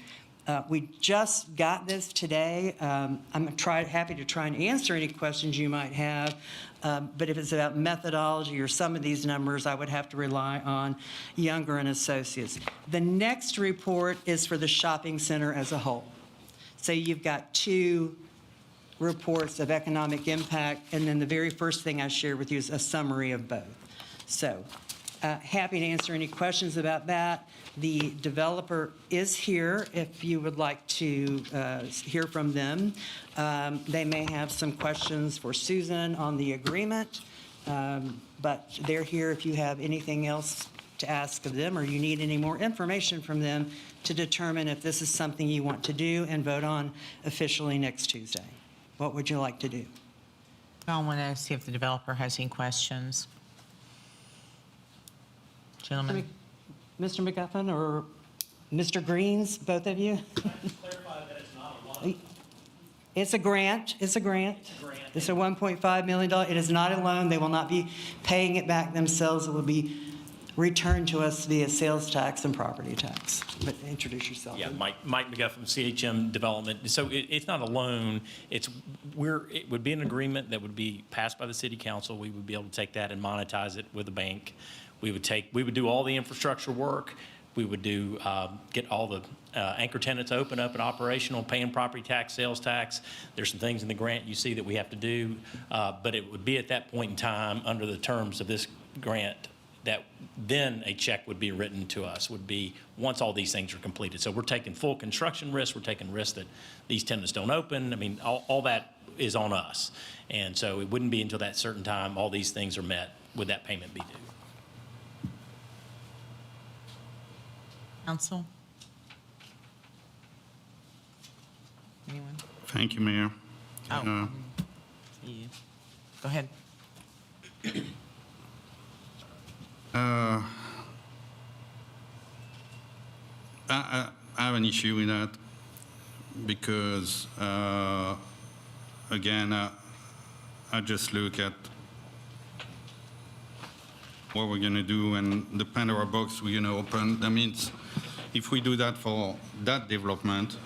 We just got this today. I'm happy to try and answer any questions you might have, but if it's about methodology or some of these numbers, I would have to rely on Younger and Associates. The next report is for the shopping center as a whole. So you've got two reports of economic impact, and then the very first thing I shared with you is a summary of both. So happy to answer any questions about that. The developer is here if you would like to hear from them. They may have some questions for Susan on the agreement, but they're here if you have anything else to ask of them or you need any more information from them to determine if this is something you want to do and vote on officially next Tuesday. What would you like to do? I want to see if the developer has any questions. Gentlemen. Mr. McGuffin or Mr. Greens, both of you? It's a grant. It's a grant. It's a $1.5 million. It is not a loan. They will not be paying it back themselves. It will be returned to us via sales tax and property tax. But introduce yourself. Yeah, Mike McGuffin, CHM Development. So it's not a loan. It would be an agreement that would be passed by the city council. We would be able to take that and monetize it with a bank. We would do all the infrastructure work. We would do, get all the anchor tenants open up and operational, paying property tax, sales tax. There's some things in the grant you see that we have to do, but it would be at that point in time under the terms of this grant that then a check would be written to us, would be once all these things are completed. So we're taking full construction risk. We're taking risks that these tenants don't open. I mean, all that is on us. And so it wouldn't be until that certain time all these things are met would that payment be due. Council? Anyone? Thank you, Mayor. Oh, you. Go ahead. I have an issue with that because, again, I just look at what we're going to do and the Pandora box we're going to open. That means if we do that for that development,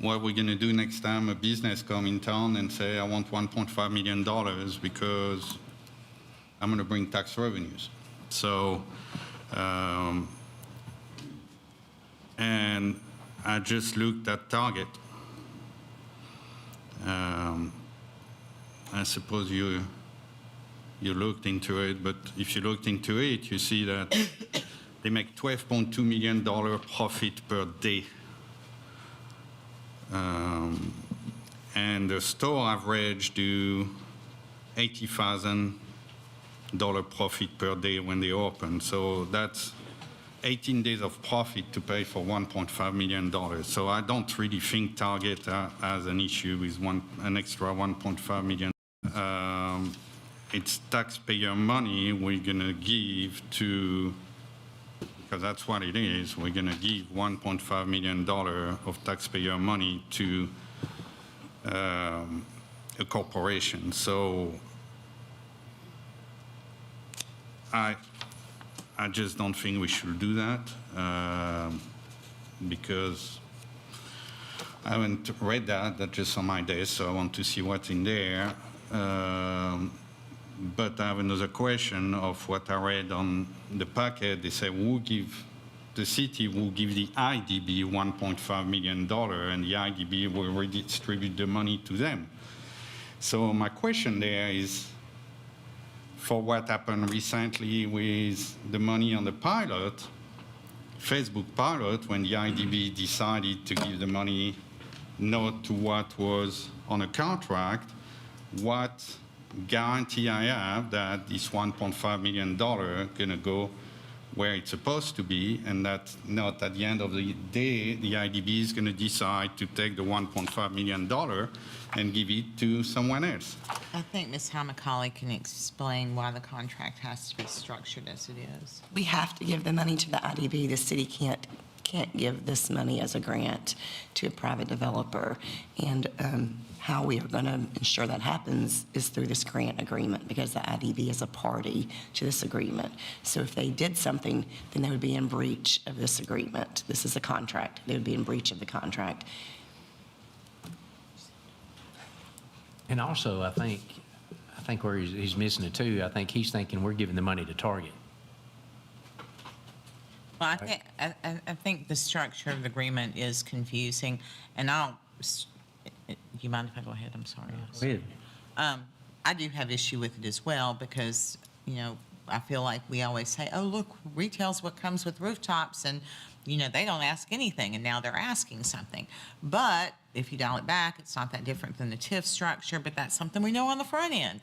what we're going to do next time a business come in town and say, I want $1.5 million because I'm going to bring tax revenues. So, and I just looked at Target. I suppose you looked into it, but if you looked into it, you see that they make $12.2 million profit per day. And the store average do $80,000 profit per day when they open. So that's 18 days of profit to pay for $1.5 million. So I don't really think Target has an issue with an extra $1.5 million. It's taxpayer money we're going to give to, because that's what it is, we're going to give $1.5 million of taxpayer money to a corporation. So I just don't think we should do that because I haven't read that. That's just on my desk, so I want to see what's in there. But I have another question of what I read on the packet. They say the city will give the IDB $1.5 million, and the IDB will redistribute the money to them. So my question there is, for what happened recently with the money on the pilot, Facebook pilot, when the IDB decided to give the money not to what was on a contract, what guarantee I have that this $1.5 million gonna go where it's supposed to be, and that not at the end of the day, the IDB is gonna decide to take the $1.5 million and give it to someone else. I think Ms. Hammacaulay can explain why the contract has to be structured as it is. We have to give the money to the IDB. The city can't give this money as a grant to a private developer. And how we are going to ensure that happens is through this grant agreement, because the IDB is a party to this agreement. So if they did something, then they would be in breach of this agreement. This is a contract. They would be in breach of the contract. And also, I think where he's missing it too, I think he's thinking we're giving the money to Target. Well, I think the structure of the agreement is confusing, and do you mind if I go ahead? I'm sorry. Go ahead. I do have issue with it as well because, I feel like we always say, oh, look, retail's what comes with rooftops, and, they don't ask anything, and now they're asking something. But if you dial it back, it's not that different than the TIF structure, but that's something we know on the front end.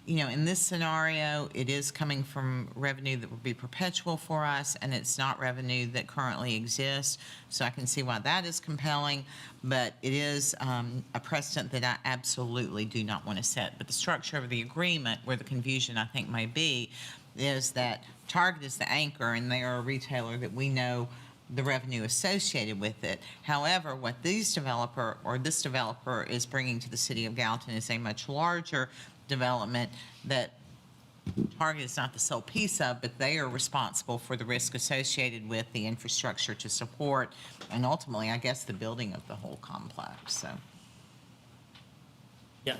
In this scenario, it is coming from revenue that would be perpetual for us, and it's not revenue that currently exists. So I can see why that is compelling, but it is a precedent that I absolutely do not want to set. But the structure of the agreement, where the confusion I think may be, is that Target is the anchor, and they are a retailer that we know the revenue associated with it. However, what this developer is bringing to the city of Gallatin is a much larger development that Target is not the sole piece of, but they are responsible for the risk associated with the infrastructure to support, and ultimately, I guess, the building of the whole complex. So, Yeah,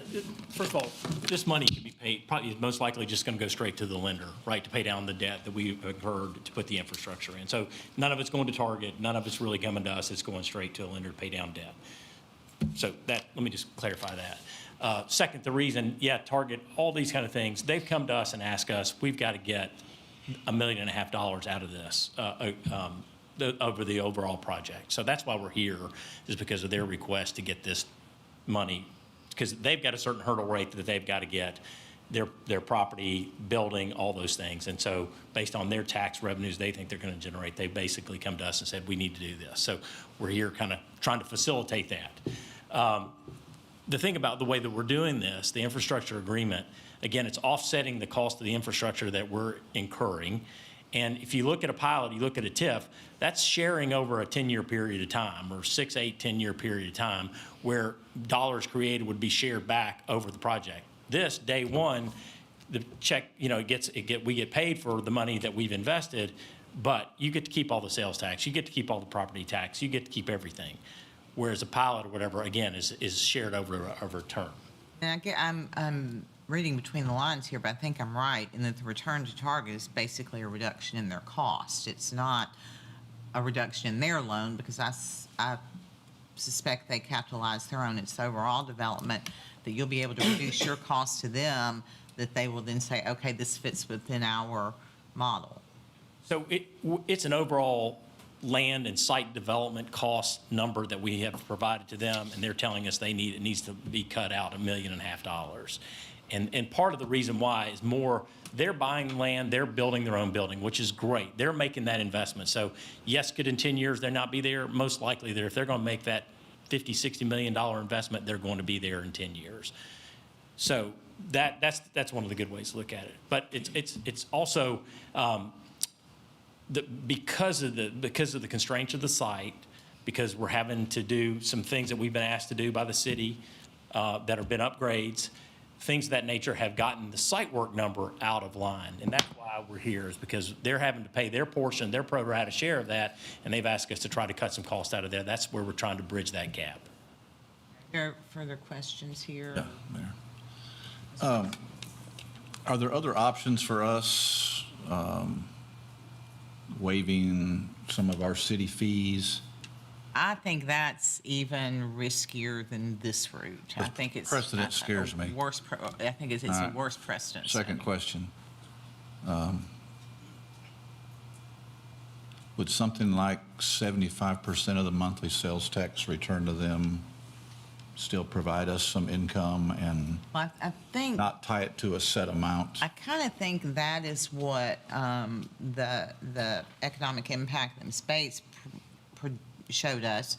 first of all, this money can be paid, probably is most likely just going to go straight to the lender, right, to pay down the debt that we incurred to put the infrastructure in. So none of it's going to Target, none of it's really coming to us, it's going straight to a lender to pay down debt. So let me just clarify that. Second, the reason, Target, all these kind of things, they've come to us and asked us, we've got to get $1.5 million out of this over the overall project. So that's why we're here, is because of their request to get this money, because they've got a certain hurdle rate that they've got to get, their property, building, all those things. And so based on their tax revenues they think they're going to generate, they basically come to us and said, we need to do this. So we're here kind of trying to facilitate that. The thing about the way that we're doing this, the infrastructure agreement, again, it's offsetting the cost of the infrastructure that we're incurring. And if you look at a pilot, you look at a TIF, that's sharing over a 10-year period of time, or 6, 8, 10-year period of time, where dollars created would be shared back over the project. This, day one, the check, we get paid for the money that we've invested, but you get to keep all the sales tax, you get to keep all the property tax, you get to keep everything. Whereas a pilot or whatever, again, is shared over a term. and I'm reading between the lines here, but I think I'm right in that the return to Target is basically a reduction in their cost. It's not a reduction in their loan, because I suspect they capitalize their own. It's overall development that you'll be able to reduce your cost to them, that they will then say, okay, this fits within our model. So it's an overall land and site development cost number that we have provided to them, and they're telling us it needs to be cut out $1.5 million. And part of the reason why is more, they're buying land, they're building their own building, which is great. They're making that investment. So yes, could in 10 years they not be there? Most likely if they're going to make that $50, $60 million investment, they're going to be there in 10 years. So that's one of the good ways to look at it. But it's also because of the constraints of the site, because we're having to do some things that we've been asked to do by the city that have been upgrades, things of that nature have gotten the site work number out of line. And that's why we're here, is because they're having to pay their portion, their pro rata share of that, and they've asked us to try to cut some costs out of there. That's where we're trying to bridge that gap. Are further questions here? Yeah, Mayor. Are there other options for us waiving some of our city fees? I think that's even riskier than this route. I think it's. Precedent scares me. I think it's a worse precedent. Second question. Would something like 75% of the monthly sales tax returned to them still provide us some income and Well, I think. not tie it to a set amount? I kind of think that is what the economic impact in space showed us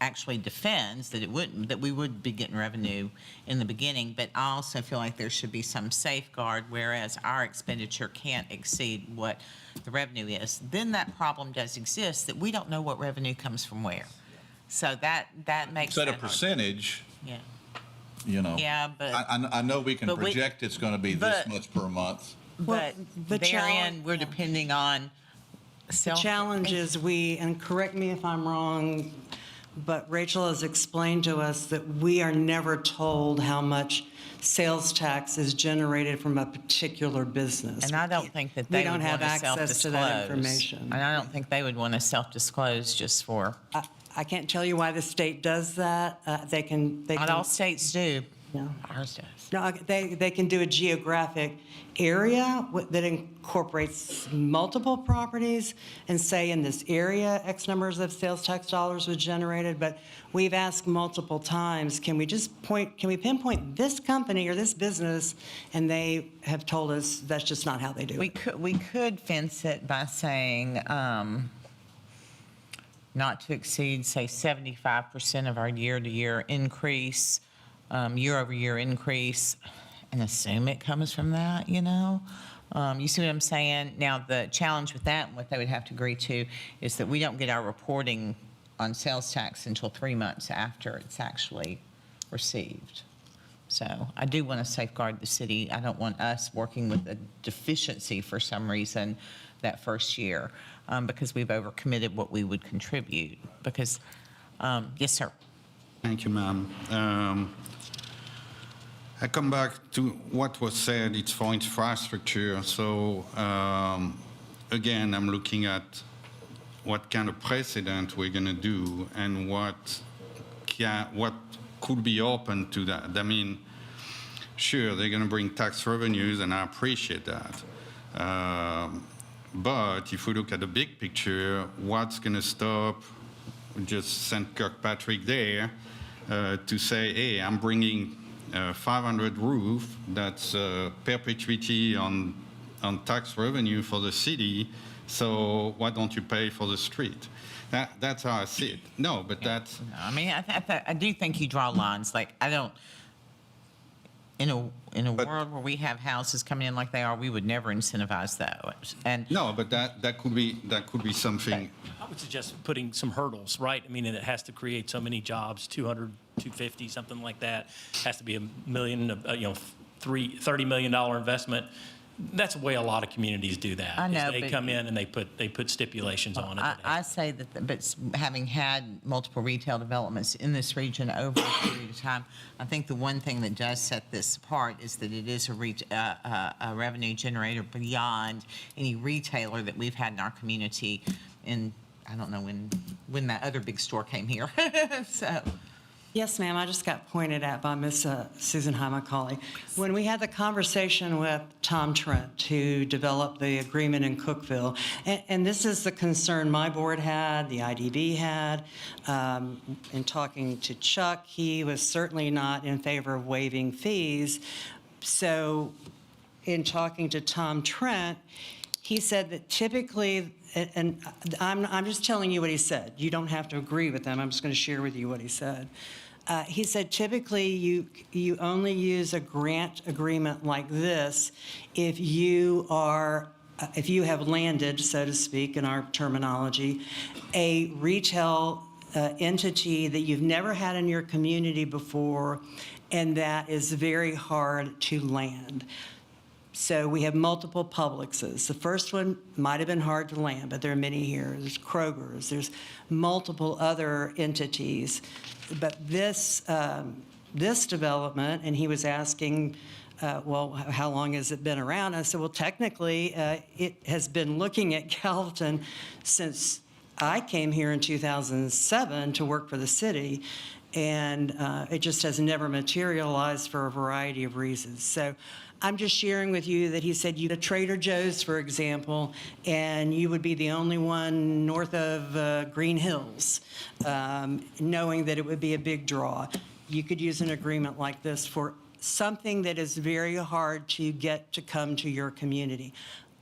actually defends, that we would be getting revenue in the beginning, but I also feel like there should be some safeguard, whereas our expenditure can't exceed what the revenue is. Then that problem does exist, that we don't know what revenue comes from where. So that makes Set a that hard. percentage, Yeah. you know. Yeah, but. I know we can but we- project it's going to be this but- much per month. But the therein, we're depending on The challenge is and correct me if I'm wrong, but Rachel has explained to us that we are never told how much sales tax is generated from a particular business. And I don't think that We they don't would have want to access to that self-disclose. information. And I don't think they would want to self-disclose just for, I can't tell you why the state does that. They can. not all states do. No. Ours does. No, they can do a geographic area that incorporates multiple properties and say in this area, X numbers of sales tax dollars was generated. But we've asked multiple times, can we pinpoint this company or this business? And they have told us that's just not how they do it. We could fence it by saying, not to exceed, say, 75% of our year-to-year increase, year-over-year increase, and assume it comes from that, you know? You see what I'm saying? Now, the challenge with that, and what they would have to agree to, is that we don't get our reporting on sales tax until 3 months after it's actually received. So I do want to safeguard the city. I don't want us working with a deficiency for some reason that first year, because we've overcommitted what we would contribute. Because, yes, sir. Thank you, ma'am. I come back to what was said, it's for infrastructure. So again, I'm looking at what kind of precedent we're going to do and what could be open to that. I mean, sure, they're going to bring tax revenues, and I appreciate that. But if we look at the big picture, what's going to stop just St. Kirkpatrick there to say, hey, I'm bringing 500 roof, that's perpetuity on tax revenue for the city, so why don't you pay for the street? That's how I see it. No, but that's... I mean, I do think you draw lines. Like, I don't, in a world where we have houses coming in like they are, we would never incentivize those. And no, but that could be something. I would suggest putting some hurdles, right? I mean, it has to create so many jobs, 200, 250, something like that. Has to be $1 million, $30 million investment. That's the way a lot of communities do that. I know, They but- come in and they put stipulations on it. I say that, but having had multiple retail developments in this region over a period of time, I think the one thing that does set this apart is that it is a revenue generator beyond any retailer that we've had in our community. And I don't know when that other big store came here. So. Yes, ma'am. I just got pointed at by Miss Susan High-McCauley. When we had the conversation with Tom Trent, who developed the agreement in Cookeville, and this is the concern my board had, the IDB had. In talking to Chuck, he was certainly not in favor of waiving fees. So in talking to Tom Trent, he said that typically, and I'm just telling you what he said. You don't have to agree with him. I'm just going to share with you what he said. He said typically you only use a grant agreement like this if you have landed, so to speak, in our terminology, a retail entity that you've never had in your community before, and that is very hard to land. So we have multiple Publixes. The first one might have been hard to land, but there are many here. There's Kroger's, there's multiple other entities. But this development, and he was asking, well, how long has it been around? I said, well, technically, it has been looking at Gallatin since I came here in 2007 to work for the city, and it just has never materialized for a variety of reasons. So I'm just sharing with you that he said you go to Trader Joe's, for example, and you would be the only one north of Green Hills, knowing that it would be a big draw. You could use an agreement like this for something that is very hard to get to come to your community.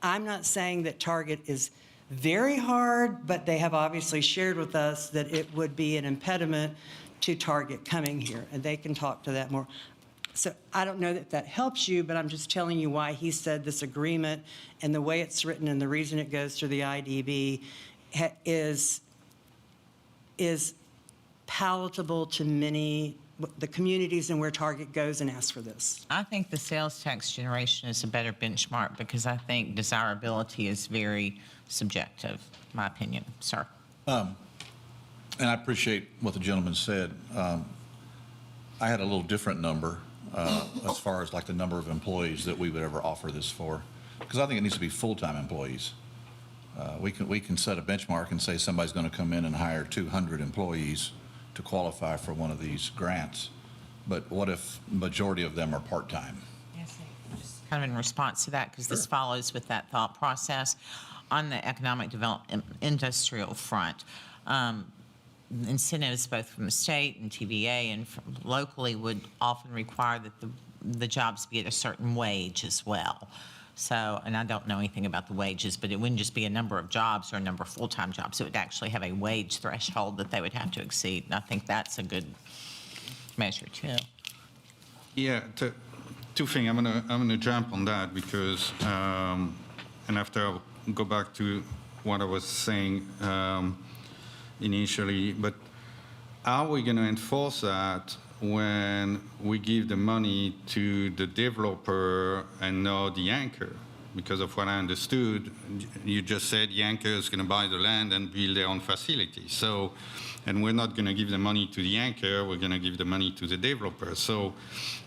I'm not saying that Target is very hard, but they have obviously shared with us that it would be an impediment to Target coming here, and they can talk to that more. So I don't know that that helps you, but I'm just telling you why he said this agreement and the way it's written and the reason it goes through the IDB is palatable to many, the communities and where Target goes and asks for this. I think the sales tax generation is a better benchmark because I think desirability is very subjective, my opinion, sir. And I appreciate what the gentleman said. I had a little different number as far as like the number of employees that we would ever offer this for, because I think it needs to be full-time employees. We can set a benchmark and say somebody's going to come in and hire 200 employees to qualify for one of these grants, but what if majority of them are part-time? Yes, just kind of in response to that, because this follows with that thought process. On the economic development industrial front, incentives both from the state and TVA and from locally would often require that the jobs be at a certain wage as well. So, and I don't know anything about the wages, but it wouldn't just be a number of jobs or a number of full-time jobs. It would actually have a wage threshold that they would have to exceed. And I think that's a good measure too. Yeah, two things. I'm gonna jump on that because, and after I'll go back to what I was saying initially. But how are we gonna enforce that when we give the money to the developer and not the anchor? Because of what I understood, you just said the anchor is going to buy the land and build their own facility. So, and we're not going to give the money to the anchor, we're going to give the money to the developer. So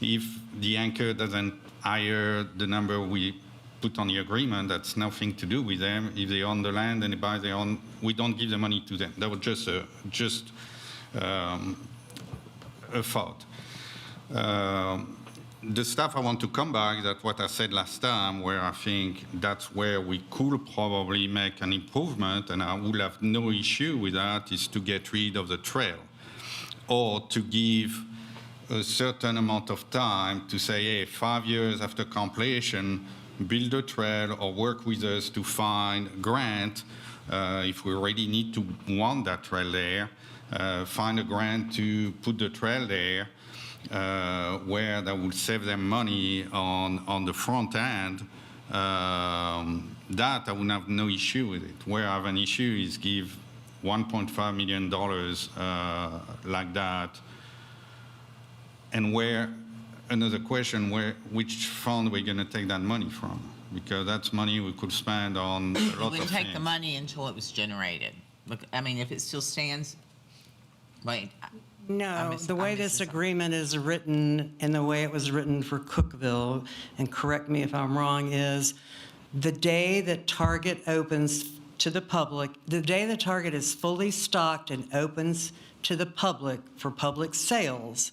if the anchor doesn't hire the number we put on the agreement, that's nothing to do with them. If they own the land and they buy their own, we don't give the money to them. That was just a thought. The stuff I want to come back, that what I said last time, where I think that's where we could probably make an improvement, and I would have no issue with that, is to get rid of the trail, or to give a certain amount of time to say, hey, 5 years after completion, build a trail or work with us to find grant if we really need to want that trail there. Find a grant to put the trail there where that would save them money on the front end. That I would have no issue with it. Where I have an issue is give $1.5 million like that. And where, another question, which fund we're going to take that money from? Because that's money we could spend on a lot of things. We wouldn't take the money until it was generated. Look, I mean, if it still stands. Wait. No, the way this agreement is written and the way it was written for Cookeville, and correct me if I'm wrong, is the day that Target opens to the public, the day that Target is fully stocked and opens to the public for public sales,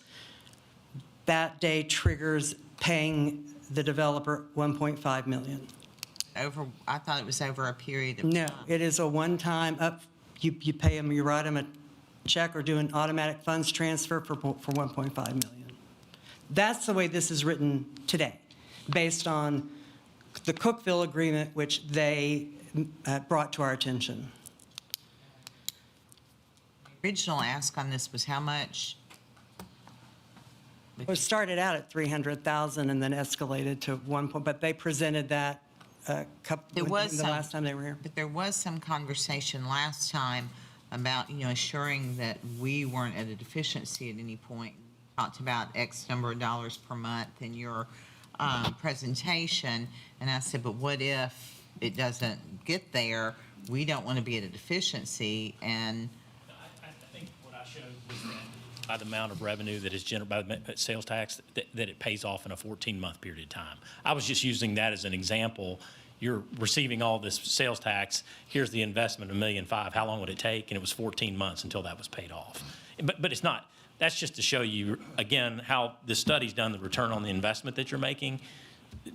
that day triggers paying the developer $1.5 million. I thought it was over a period of No, time. it is a one-time up, you pay them, you write them a check or do an automatic funds transfer for $1.5 million. That's the way this is written today. based on the Cookville agreement, which they brought to our attention. Original ask on this was how much? It started out at 300,000 and then escalated to 1 point, but they presented that There the was some, last time they were here. but there was some conversation last time about, assuring that we weren't at a deficiency at any point. Talked about X number of dollars per month in your presentation, and I said, but what if it doesn't get there? We don't want to be at a deficiency, and I think what I showed was that by the amount of revenue that is generated by the sales tax, that it pays off in a 14-month period of time. I was just using that as an example. You're receiving all this sales tax, here's the investment, $1.5 million. How long would it take? And it was 14 months until that was paid off. But it's not, that's just to show you, again, how the study's done, the return on the investment that you're making,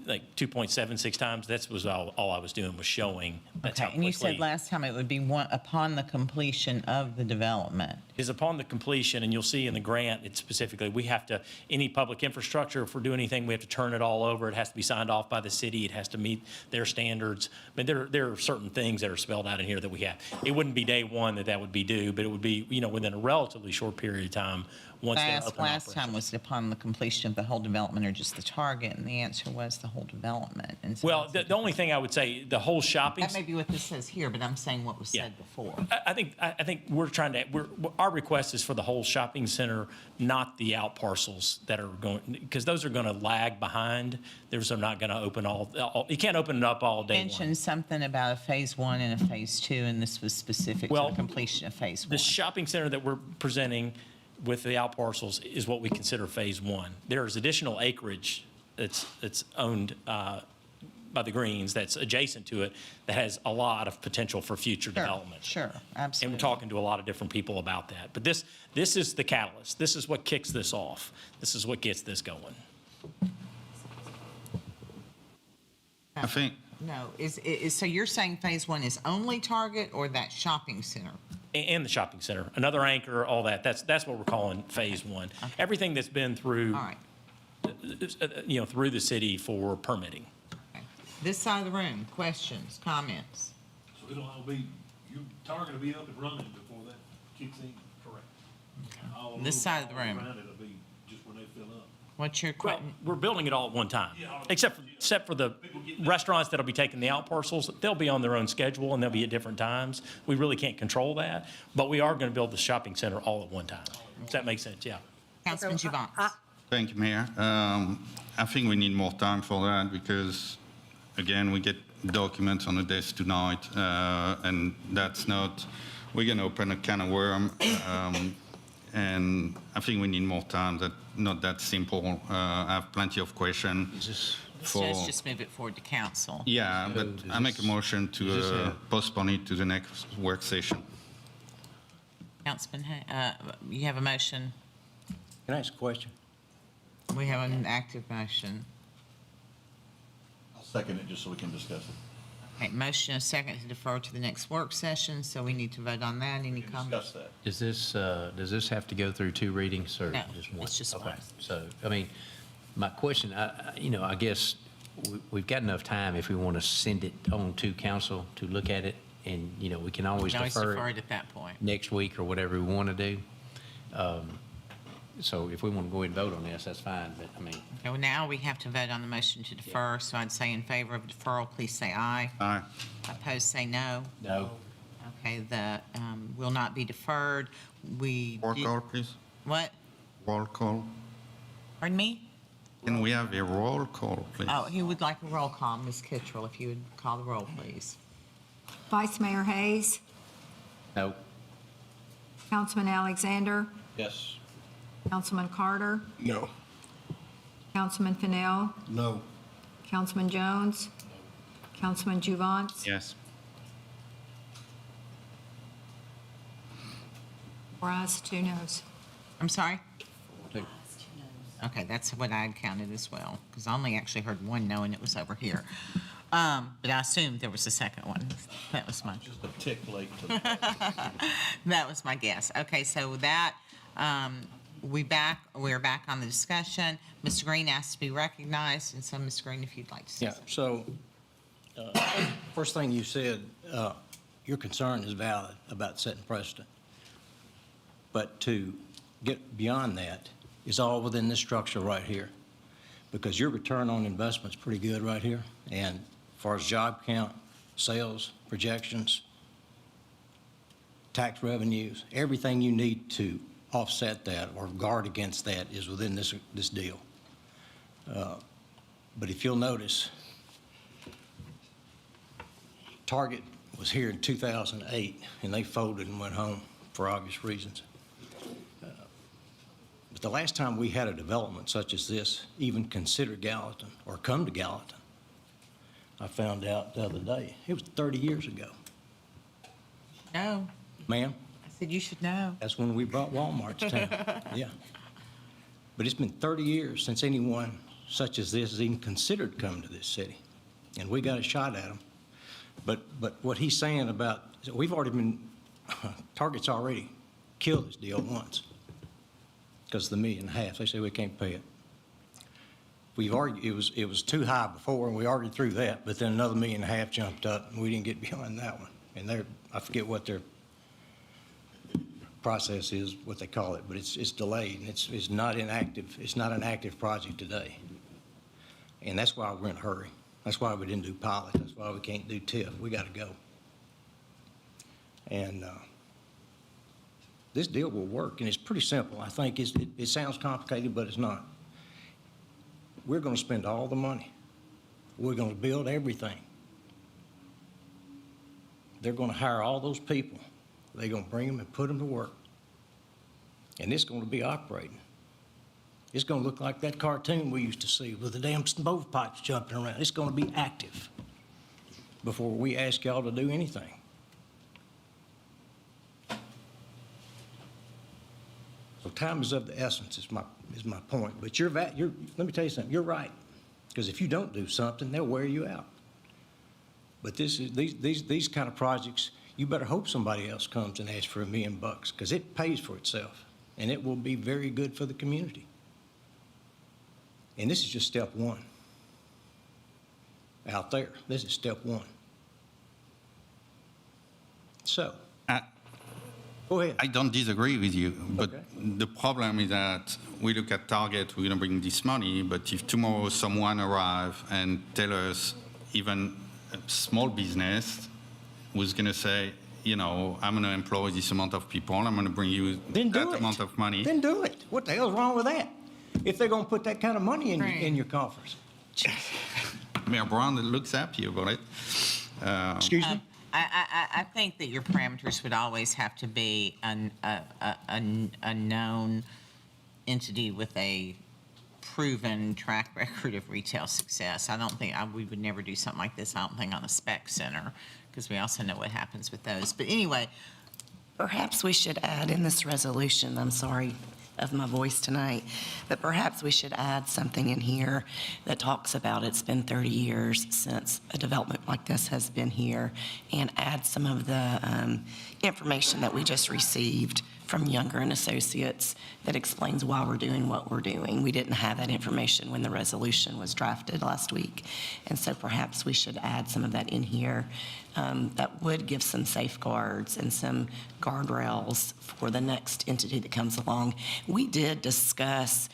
like 2.76 times, that was all I was doing, was showing that's how okay. And you said quickly. last time it would be one upon the completion of the development. Is upon the completion, and you'll see in the grant, it's specifically, we have to, any public infrastructure, if we're doing anything, we have to turn it all over. It has to be signed off by the city. It has to meet their standards. But there are certain things that are spelled out in here that we have. It wouldn't be day one that would be due, but it would be, within a relatively short period of time, once they're Last open time operations. was it upon the completion of the whole development or just the target, and the answer was the whole development. And so Well, the only thing I would say, the whole shopping. that may be what this says here, but I'm saying what was said before. I think we're trying to, our request is for the whole shopping center, not the out parcels that are going, because those are going to lag behind. Those are not going to open all, you can't open it up all day one. Mentioned something about a phase one and a phase two, and this was specific to Well, the completion of phase The one. shopping center that we're presenting with the out parcels is what we consider phase one. There is additional acreage that's owned by the Greens that's adjacent to it that has a lot of potential for future development. Sure, And absolutely. we're talking to a lot of different people about that. But this is the catalyst. This is what kicks this off. This is what gets this going. I think, No, so you're saying phase one is only Target or that shopping center? And the shopping center, another anchor, all that. That's what we're calling phase one. Everything that's been through, All right. through the city for permitting. Okay. This side of the room, questions, comments? So it'll all be, your target will be up and running before that kicks in? Correct. This side of the room. Around it'll be just when they fill up. What's your Well, question? we're building it all at one time, except for the restaurants that'll be taking the out parcels. They'll be on their own schedule and they'll be at different times. We really can't control that, but we are going to build the shopping center all at one time. Does that make sense? Yeah. Councilman Giovanni? thank you, Mayor. I think we need more time for that because, again, we get documents on the desk tonight, and that's not, we're going to open a can of worm, and I think we need more time. That's not that simple. I have plenty of questions. Let's just move it forward to council. Yeah, but I make a motion to postpone it to the next work session. Councilman, you have a motion? Can I ask a question? We have an active motion. I'll second it just so we can discuss it. Okay, motion and a second to defer to the next work session, so we need to vote on that. Any comments? Discuss that. Does this have to go through two readings or No, just one? it's just Okay. one. So, I mean, my question, I guess we've got enough time if we want to send it on to council to look at it, and, we can always We can always defer defer it it at that point. next week or whatever we want to do. So if we want to go ahead and vote on this, that's fine, but I mean, Okay, well, now we have to vote on the motion to defer, so I'd say in favor of deferral, please say aye. Aye. Opposed, say no. no. Okay, the, will not be deferred. Roll call, please. What? Roll call. Pardon me? Can we have a roll call, please? Oh, he would like a roll call, Ms. Kittrell, if you would call the roll, please. Vice Mayor Hayes, No. Councilman Alexander, Yes. Councilman Carter, No. Councilman Fennell, No. Councilman Jones, Councilman Juvance, Yes. 4 ayes, 2 noes. I'm sorry? Okay, that's what I had counted as well, because I only actually heard one no, and it was over here. But I assumed there was a second one. That was my, Just a tick late to the that was my guess. Okay, so that, we're back on the discussion. Mr. Green asked to be recognized, and so, Mr. Green, if you'd like to say Yeah, something. so, first thing you said, your concern is valid about setting precedent. But to get beyond that is all within this structure right here. Because your return on investment's pretty good right here. And as far as job count, sales, projections, tax revenues, everything you need to offset that or guard against that is within this deal. But if you'll notice, Target was here in 2008, and they folded and went home for obvious reasons. But the last time we had a development such as this even consider Gallatin or come to Gallatin, I found out the other day, it was 30 years ago. No, Ma'am, I said you should know. that's when we brought Walmart to town. Yeah. But it's been 30 years since anyone such as this has even considered coming to this city. And we got a shot at them. But what he's saying about, we've already been, Target's already killed this deal once because of the $1.5 million. They say we can't pay it. We've argued, it was too high before, and we argued through that, but then another $1.5 million jumped up, and we didn't get beyond that one. And I forget what their process is, what they call it, but it's delayed, and it's not inactive. It's not an active project today. And that's why we're in a hurry. That's why we didn't do pilot. That's why we can't do TIF. We got to go. And this deal will work, and it's pretty simple. I think it sounds complicated, but it's not. We're going to spend all the money. We're going to build everything. They're going to hire all those people. They're going to bring them and put them to work. And it's going to be operating. It's going to look like that cartoon we used to see with the damn stovepipes jumping around. It's going to be active before we ask y'all to do anything. So time is of the essence is my point. But let me tell you something. You're right, because if you don't do something, they'll wear you out. But these kind of projects, you better hope somebody else comes and asks for $1 million, because it pays for itself, and it will be very good for the community. And this is just step one. Out there, this is step one. So, go ahead. I don't disagree with you, but Okay. the problem is that we look at Target, we're going to bring this money, but if tomorrow someone arrive and tell us, even a small business who's going to say, I'm going to employ this amount of people, I'm going to bring you that amount of money. Then do it. What the hell's wrong with that? If they're going to put that kind of money in your coffers. Mayor Brown looks happy about it. Excuse me? I think that your parameters would always have to be a known entity with a proven track record of retail success. I don't think, we would never do something like this, I don't think, on a spec center, because we also know what happens with those. But anyway. Perhaps we should add in this resolution, I'm sorry of my voice tonight, but perhaps we should add something in here that talks about it's been 30 years since a development like this has been here, and add some of the information that we just received from Younger and Associates that explains why we're doing what we're doing. We didn't have that information when the resolution was drafted last week, and so perhaps we should add some of that in here. That would give some safeguards and some guardrails for the next entity that comes along. We did discuss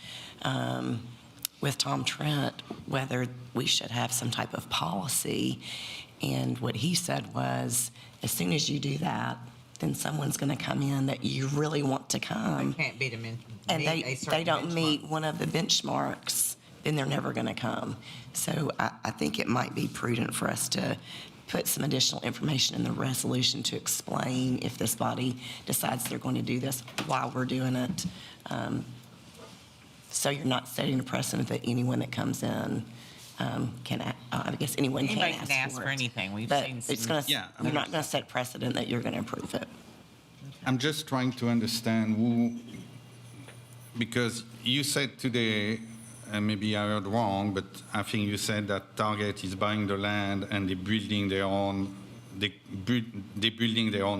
with Tom Trent whether we should have some type of policy, and what he said was, as soon as you do that, then someone's going to come in that you really want to come. Can't beat them in. And they don't meet one of the benchmarks, then they're never going to come. So I think it might be prudent for us to put some additional information in the resolution to explain if this body decides they're going to do this while we're doing it. So you're not setting a precedent that anyone that comes in can, I guess anyone can Anybody can ask for for it. anything. We've But seen it's some. going to, Yeah, I you're not going to set precedent that you're going to approve it. I'm just trying to understand who, because you said today, and maybe I heard wrong, but I think you said that Target is buying the land and they're building their own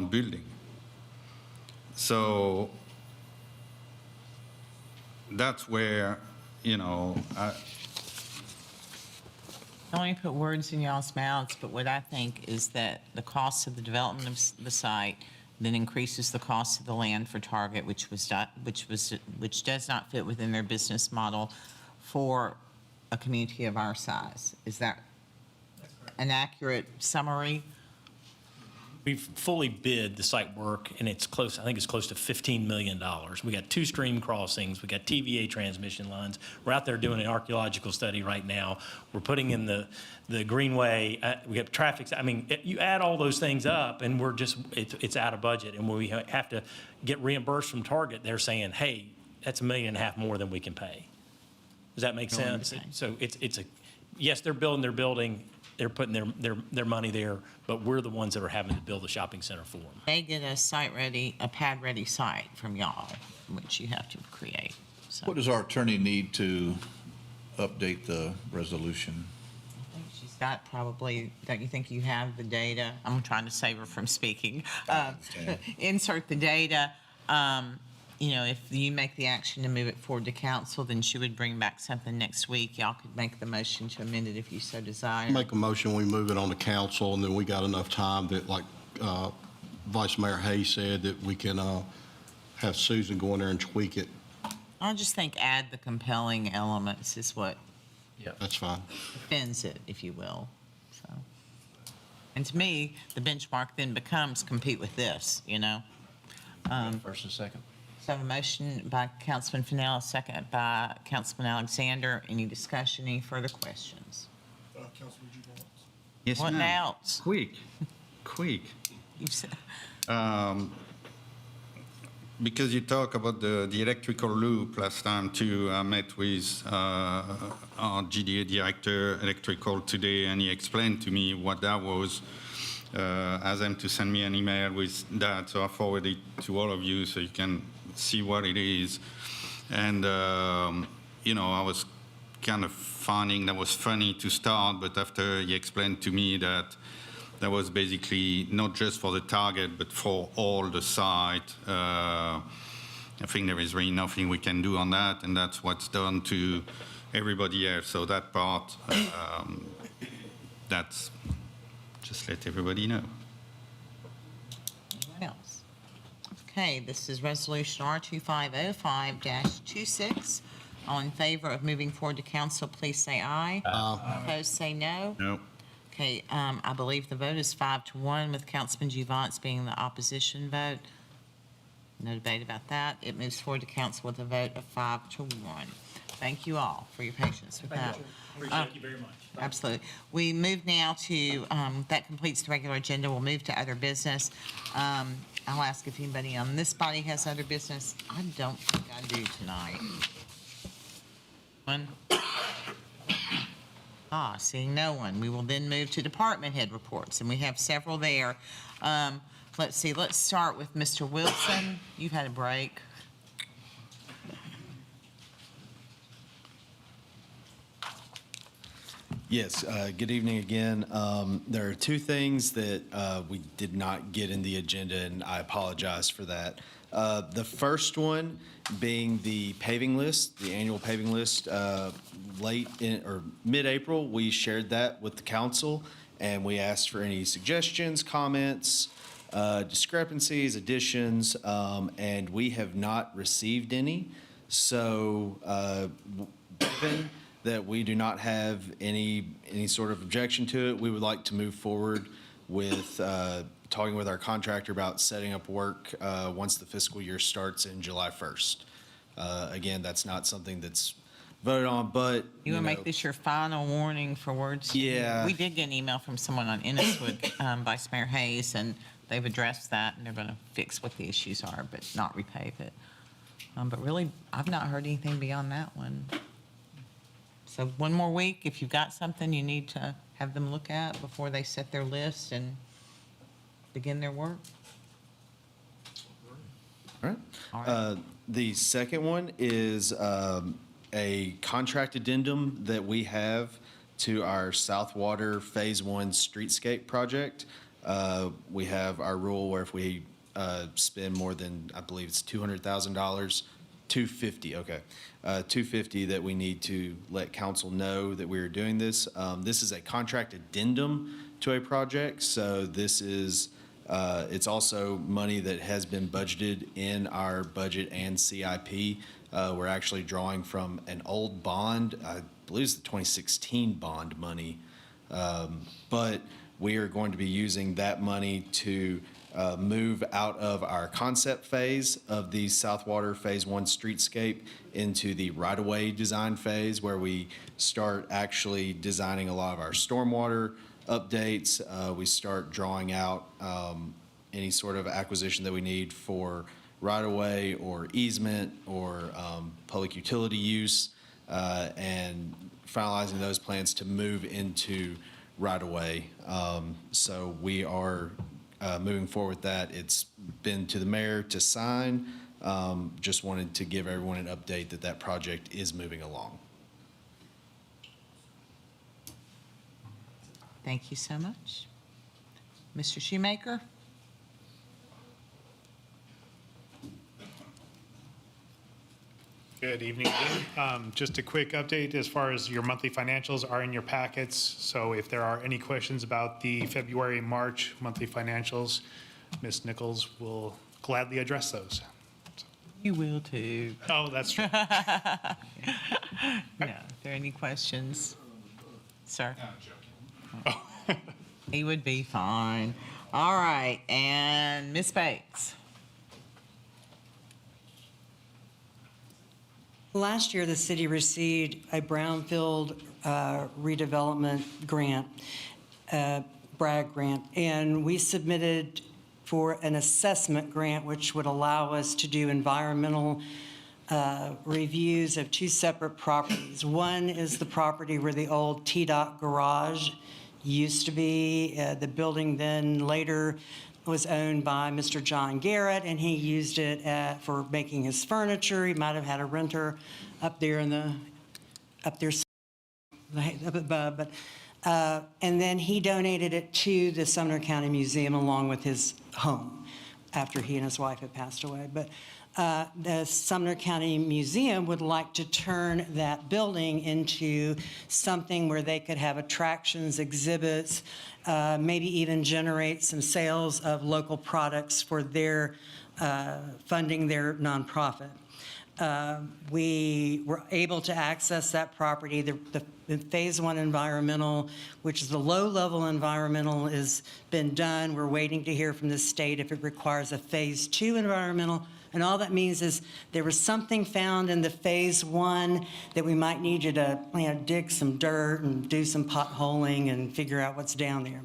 building. So that's where, you know, Don't want to put words in y'all's mouths, but what I think is that the cost of the development of the site then increases the cost of the land for Target, which does not fit within their business model for a community of our size. Is that an accurate summary? We've fully bid the site work, and it's close, I think it's close to $15 million. We got 2 stream crossings, we got TVA transmission lines. We're out there doing an archaeological study right now. We're putting in the greenway, we have traffic, I mean, you add all those things up, and we're just, it's out of budget. And when we have to get reimbursed from Target, they're saying, hey, that's $1.5 million more than we can pay. Does that make sense? So it's a, yes, they're building their building, they're putting their money there, but we're the ones that are having to build the shopping center for them. They get a pad-ready site from y'all, which you have to create. So What does our attorney need to update the resolution? I think she's got probably, don't you think you have the data? I'm trying to save her from speaking. Insert the data. You know, if you make the action to move it forward to council, then she would bring back something next week. Y'all could make the motion to amend it if you so desire. Make a motion, we move it on to council, and then we got enough time that, like Vice Mayor Hayes said, that we can have Susan go in there and tweak it. I just think add the compelling elements is what That's fine. defends it, if you will. So, and to me, the benchmark then becomes compete with this, you know? First and second. So I have a motion by Councilman Fennell, a second by Councilman Alexander. Any discussion, any further questions? Councilman Gibbons. Yes, What ma'am. else? Quick. You said- Because you talk about the electrical loop last time too, I met with our GDA director electrical today, and he explained to me what that was. Asked them to send me an email with that, so I forwarded it to all of you so you can see what it is. And, you know, I was kind of finding that was funny to start, but after he explained to me that that was basically not just for the target, but for all the site. I think there is really nothing we can do on that, and that's what's done to everybody else. So that part, that's, just let everybody know. Anyone else? Okay, this is Resolution R2505-26. All in favor of moving forward to council, please say aye. Aye. Opposed, say no. No. Okay, I believe the vote is 5-1, with Councilman Gibbons being the opposition vote. No debate about that. It moves forward to council with a vote of 5-1. Thank you all for your patience with that. Appreciate you very much. Absolutely. We move now to, that completes the regular agenda. We'll move to other business. I'll ask if anybody on this body has other business. I don't think I do tonight. One? Seeing no one. We will then move to department head reports, and we have several there. Let's see, let's start with Mr. Wilson. You've had a break. Yes, good evening again. There are 2 things that we did not get in the agenda, and I apologize for that. The first one being the paving list, the annual paving list. Late in, or mid-April, we shared that with the council, and we asked for any suggestions, comments, discrepancies, additions, and we have not received any. So, given that we do not have any sort of objection to it, we would like to move forward with talking with our contractor about setting up work once the fiscal year starts in July 1st. Again, that's not something that's voted on, but, You want to make this your final warning for words? Yeah. We did get an email from someone on Inniswood, Vice Mayor Hayes, and they've addressed that, and they're going to fix what the issues are, but not repave it. But really, I've not heard anything beyond that one. So one more week, if you've got something you need to have them look at before they set their list and begin their work. All right. The second one is a contract addendum that we have to our Southwater Phase 1 streetscape project. We have our rule where if we spend more than, I believe it's $200,000 250, okay. 250 that we need to let council know that we're doing this. This is a contract addendum to a project, so this is, it's also money that has been budgeted in our budget and CIP. We're actually drawing from an old bond, I believe it's the 2016 bond money, but we are going to be using that money to move out of our concept phase of the Southwater Phase 1 streetscape into the right-of-way design phase, where we start actually designing a lot of our stormwater updates. We start drawing out any sort of acquisition that we need for right-of-way or easement or public utility use, and finalizing those plans to move into right-of-way. So we are moving forward with that. It's been to the mayor to sign. Just wanted to give everyone an update that that project is moving along. Thank you so much. Mr. Shoemaker? Good evening. Just a quick update as far as your monthly financials are in your packets. So if there are any questions about the February, March monthly financials, Ms. Nichols will gladly address those. You will too. Oh, that's true. Yeah. Are there any questions? Sir? He would be fine. All right, and Ms. Bates? Last year, the city received a brownfield redevelopment grant, BRAG grant, and we submitted for an assessment grant, which would allow us to do environmental reviews of two separate properties. One is the property where the old T-Dot garage used to be. The building then later was owned by Mr. John Garrett, and he used it for making his furniture. He might have had a renter up there above, and then he donated it to the Sumner County Museum along with his home after he and his wife had passed away. But the Sumner County Museum would like to turn that building into something where they could have attractions, exhibits, maybe even generate some sales of local products for their funding their nonprofit. We were able to access that property. The Phase 1 environmental, which is the low-level environmental, has been done. We're waiting to hear from the state if it requires a Phase 2 environmental. And all that means is there was something found in the Phase 1 that we might need you to dig some dirt and do some potholing and figure out what's down there.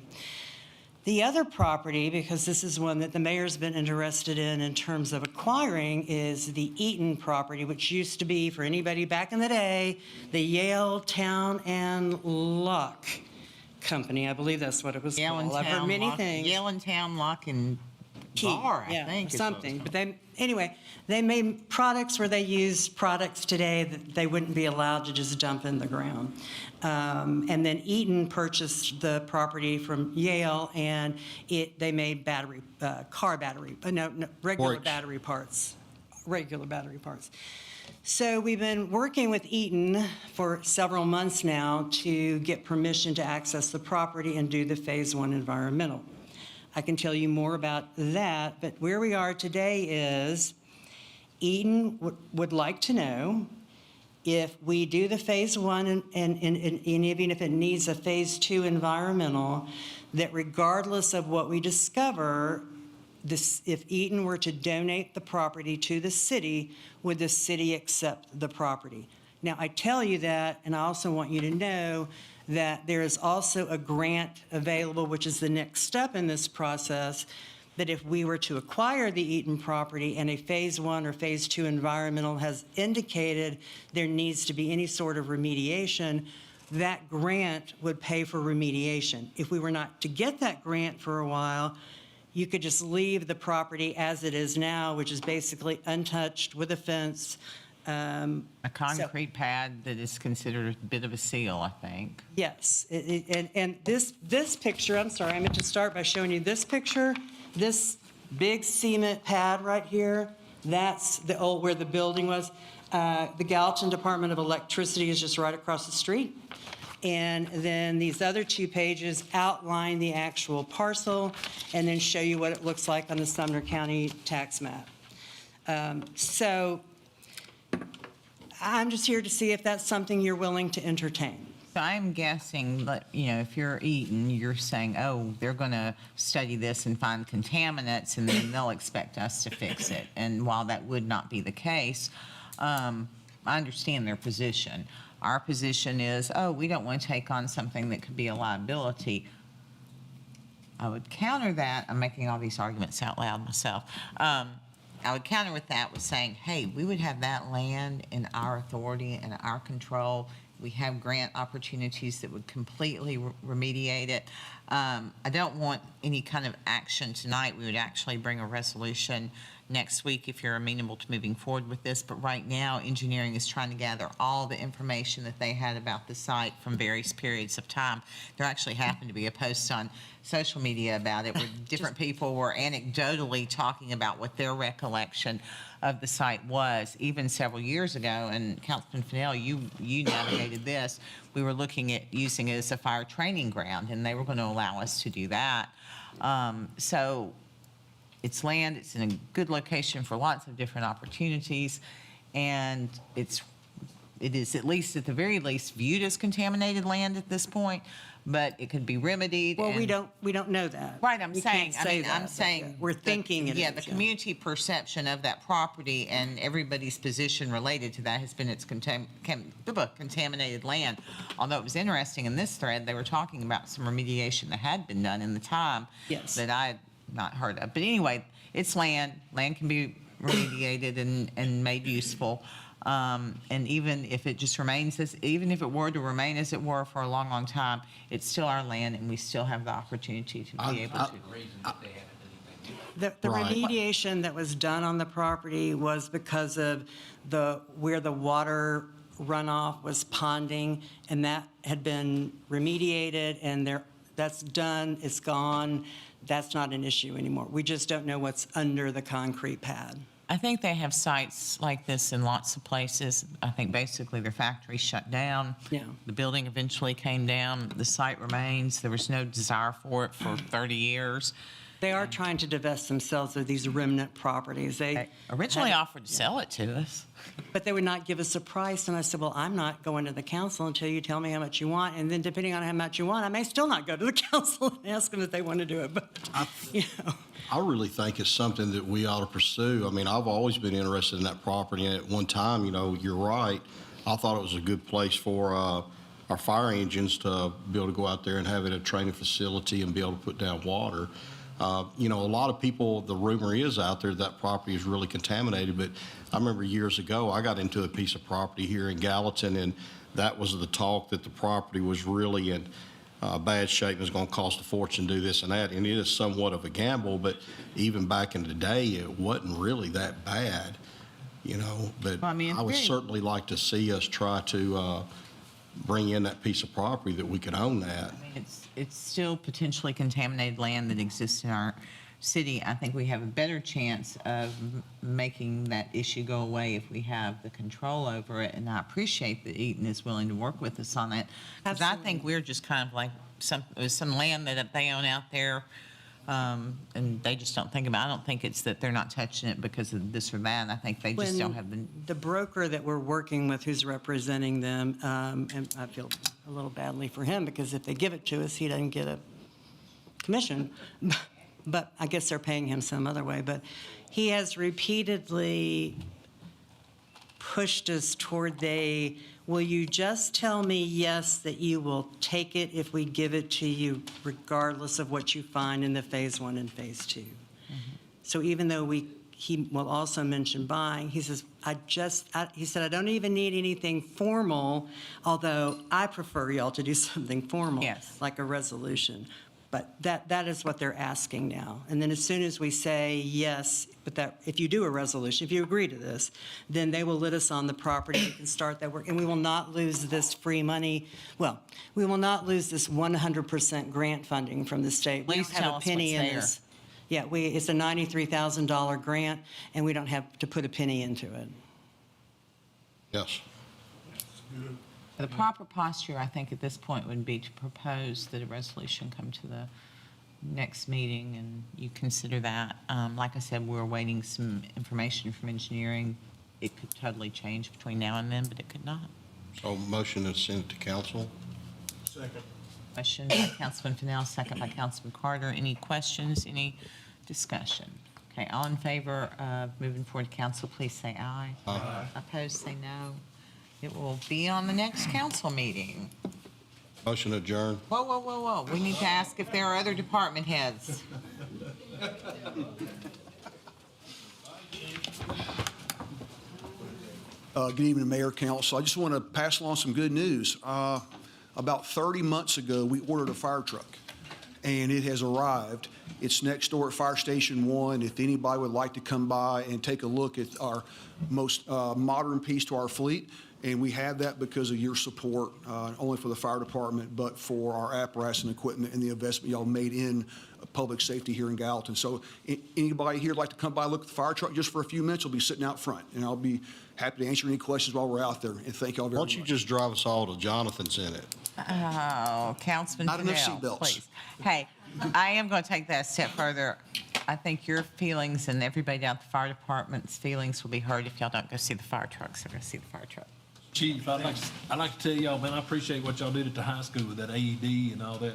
The other property, because this is one that the mayor's been interested in terms of acquiring, is the Eaton property, which used to be, for anybody back in the day, the Yale Town and Lock Company. I believe that's what it was called. I've heard many things. Yale and Town Lock and Bar, I think. Something. But they made products where they use products today that they wouldn't be allowed to just dump in the ground. And then Eaton purchased the property from Yale, and they made regular battery parts. So we've been working with Eaton for several months now to get permission to access the property and do the Phase 1 environmental. I can tell you more about that, but where we are today is Eaton would like to know if we do the Phase 1 and even if it needs a Phase 2 environmental, that regardless of what we discover, if Eaton were to donate the property to the city, would the city accept the property? Now, I tell you that, and I also want you to know that there is also a grant available, which is the next step in this process, that if we were to acquire the Eaton property and a Phase 1 or Phase 2 environmental has indicated there needs to be any sort of remediation, that grant would pay for remediation. If we were not to get that grant for a while, you could just leave the property as it is now, which is basically untouched with a fence. A concrete pad that is considered a bit of a seal, I think. Yes, and this picture, I'm sorry, I meant to start by showing you this picture, this big cement pad right here, That's the old, where the building was. The Gallatin Department of Electricity is just right across the street. And then these other 2 pages outline the actual parcel and then show you what it looks like on the Sumner County tax map. So I'm just here to see if that's something you're willing to entertain. So I'm guessing that, if you're Eaton, you're saying, oh, they're going to study this and find contaminants, and then they'll expect us to fix it. And while that would not be the case, I understand their position. Our position is, oh, we don't want to take on something that could be a liability. I would counter that. I'm making all these arguments out loud myself. I would counter with that with saying, hey, we would have that land in our authority and our control. We have grant opportunities that would completely remediate it. I don't want any kind of action tonight. We would actually bring a resolution next week if you're amenable to moving forward with this. But right now, engineering is trying to gather all the information that they had about the site from various periods of time. There actually happened to be a post on social media about it where different people were anecdotally talking about what their recollection of the site was, even several years ago. And Councilman Fennell, you navigated this. We were looking at using it as a fire training ground, and they were going to allow us to do that. So it's land, it's in a good location for lots of different opportunities, and it is, at least at the very least, viewed as contaminated land at this point, but it could be remedied. Well, we don't know that. Right, I'm We saying, can't say I'm that, saying. but we're thinking it Yeah, is, the yeah. community perception of that property and everybody's position related to that has been it's contaminated land. Although it was interesting in this thread, they were talking about some remediation that had been done in the time. Yes. That I had not heard of. But anyway, it's land. Land can be remediated and made useful. And even if it just remains even if it were to remain as it were for a long, long time, it's still our land, and we still have the opportunity to be able to. The Right. remediation that was done on the property was because of where the water runoff was ponding, and that had been remediated, and that's done, it's gone. That's not an issue anymore. We just don't know what's under the concrete pad. I think they have sites like this in lots of places. I think basically their factory shut down. Yeah. The building eventually came down. The site remains. There was no desire for it for 30 years. They are trying to divest themselves of these remnant properties. They Originally offered to sell it to us. But they would not give us a price, and I said, well, I'm not going to the council until you tell me how much you want, and then depending on how much you want, I may still not go to the council and ask them if they want to do it, but, I really think it's something that we ought to pursue. I mean, I've always been interested in that property, and at one time, you're right, I thought it was a good place for our fire engines to be able to go out there and have it a training facility and be able to put down water. A lot of people, the rumor is out there that property is really contaminated, but I remember years ago, I got into a piece of property here in Gallatin, and that was the talk that the property was really in bad shape and was going to cost a fortune to do this and that. And it is somewhat of a gamble, but even back in the day, it wasn't really that bad, But Well, I mean, I would very- certainly like to see us try to bring in that piece of property that we could own that. It's still potentially contaminated land that exists in our city. I think we have a better chance of making that issue go away if we have the control over it. And I appreciate that Eaton is willing to work with us on it. Because I think we're just kind of like some land that they own out there, and they just don't think about it. I don't think it's that they're not touching it because of this or that. I think they just don't have the broker that we're working with who's representing them, and I feel a little badly for him, because if they give it to us, he doesn't get a commission. But I guess they're paying him some other way. But he has repeatedly pushed us toward will you just tell me yes, that you will take it if we give it to you, regardless of what you find in the phase 1 and phase 2? So even though he will also mention buying, he says, he said, I don't even need anything formal, although I prefer y'all to do something formal. Yes. Like a resolution. But that is what they're asking now. And then as soon as we say yes, but if you do a resolution, if you agree to this, then they will let us on the property and start that work. And we will not lose this free money. Well, we will not lose this 100% grant funding from the state. We Please don't have tell a us penny what's in there. this. Yeah, it's a $93,000 grant, and we don't have to put a penny into it. Yes. The proper posture, I think, at this point would be to propose that a resolution come to the next meeting, and you consider that. Like I said, we're awaiting some information from engineering. It could totally change between now and then, but it could not. So motion to send it to council? Second. Question by Councilman Fennell, second by Councilman Carter. Any questions, any discussion? Okay, all in favor of moving forward to council, please say aye. Aye. Opposed, say no. It will be on the next council meeting. Motion adjourned. Whoa, whoa, whoa, whoa. We need to ask if there are other department heads. Good evening, Mayor, Council. I just want to pass along some good news. About 30 months ago, we ordered a fire truck, and it has arrived. It's next door at Fire Station 1. If anybody would like to come by and take a look at our most modern piece to our fleet, and we have that because of your support, only for the fire department, but for our apparatus and equipment and the investment y'all made in public safety here in Gallatin. So anybody here would like to come by, look at the fire truck just for a few minutes, will be sitting out front, and I'll be happy to answer any questions while we're out there, and thank y'all very Why much. don't you just drive us all to Jonathan's in it? Oh, Councilman Not enough Fennell, seatbelts. please. Hey, I am going to take that a step further. I think your feelings and everybody down at the fire department's feelings will be hurt if y'all don't go see the fire trucks. So go see the fire truck. Chief, I'd like to tell y'all, man, I appreciate what y'all did at the high school with that AED and all that.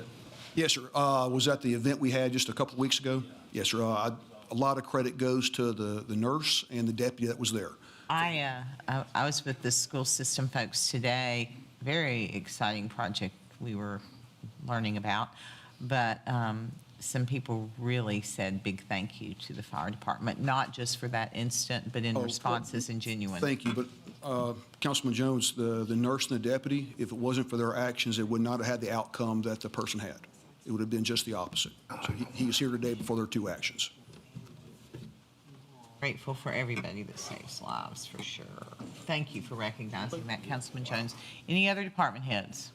Yes, sir. Was that the event we had just a couple of weeks ago? Yes, sir. A lot of credit goes to the nurse and the deputy that was there. I was with the school system folks today. Very exciting project we were learning about. But some people really said big thank you to the fire department, not just for that instant, but in responses and genuine. Thank you. But Councilman Jones, the nurse and the deputy, if it wasn't for their actions, it would not have had the outcome that the person had. It would have been just the opposite. So he is here today before their two actions. Grateful for everybody that saves lives, for sure. Thank you for recognizing that, Councilman Jones. Any other department heads?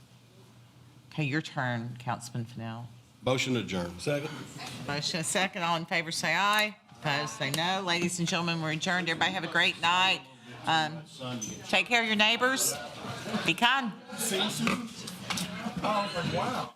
Okay, your turn, Councilman Fennell. Motion adjourned. Second. Motion and second. All in favor, say aye. Opposed, say no. Ladies and gentlemen, we're adjourned. Everybody have a great night. Take care of your neighbors. Be kind. See, Susan? Oh, wow.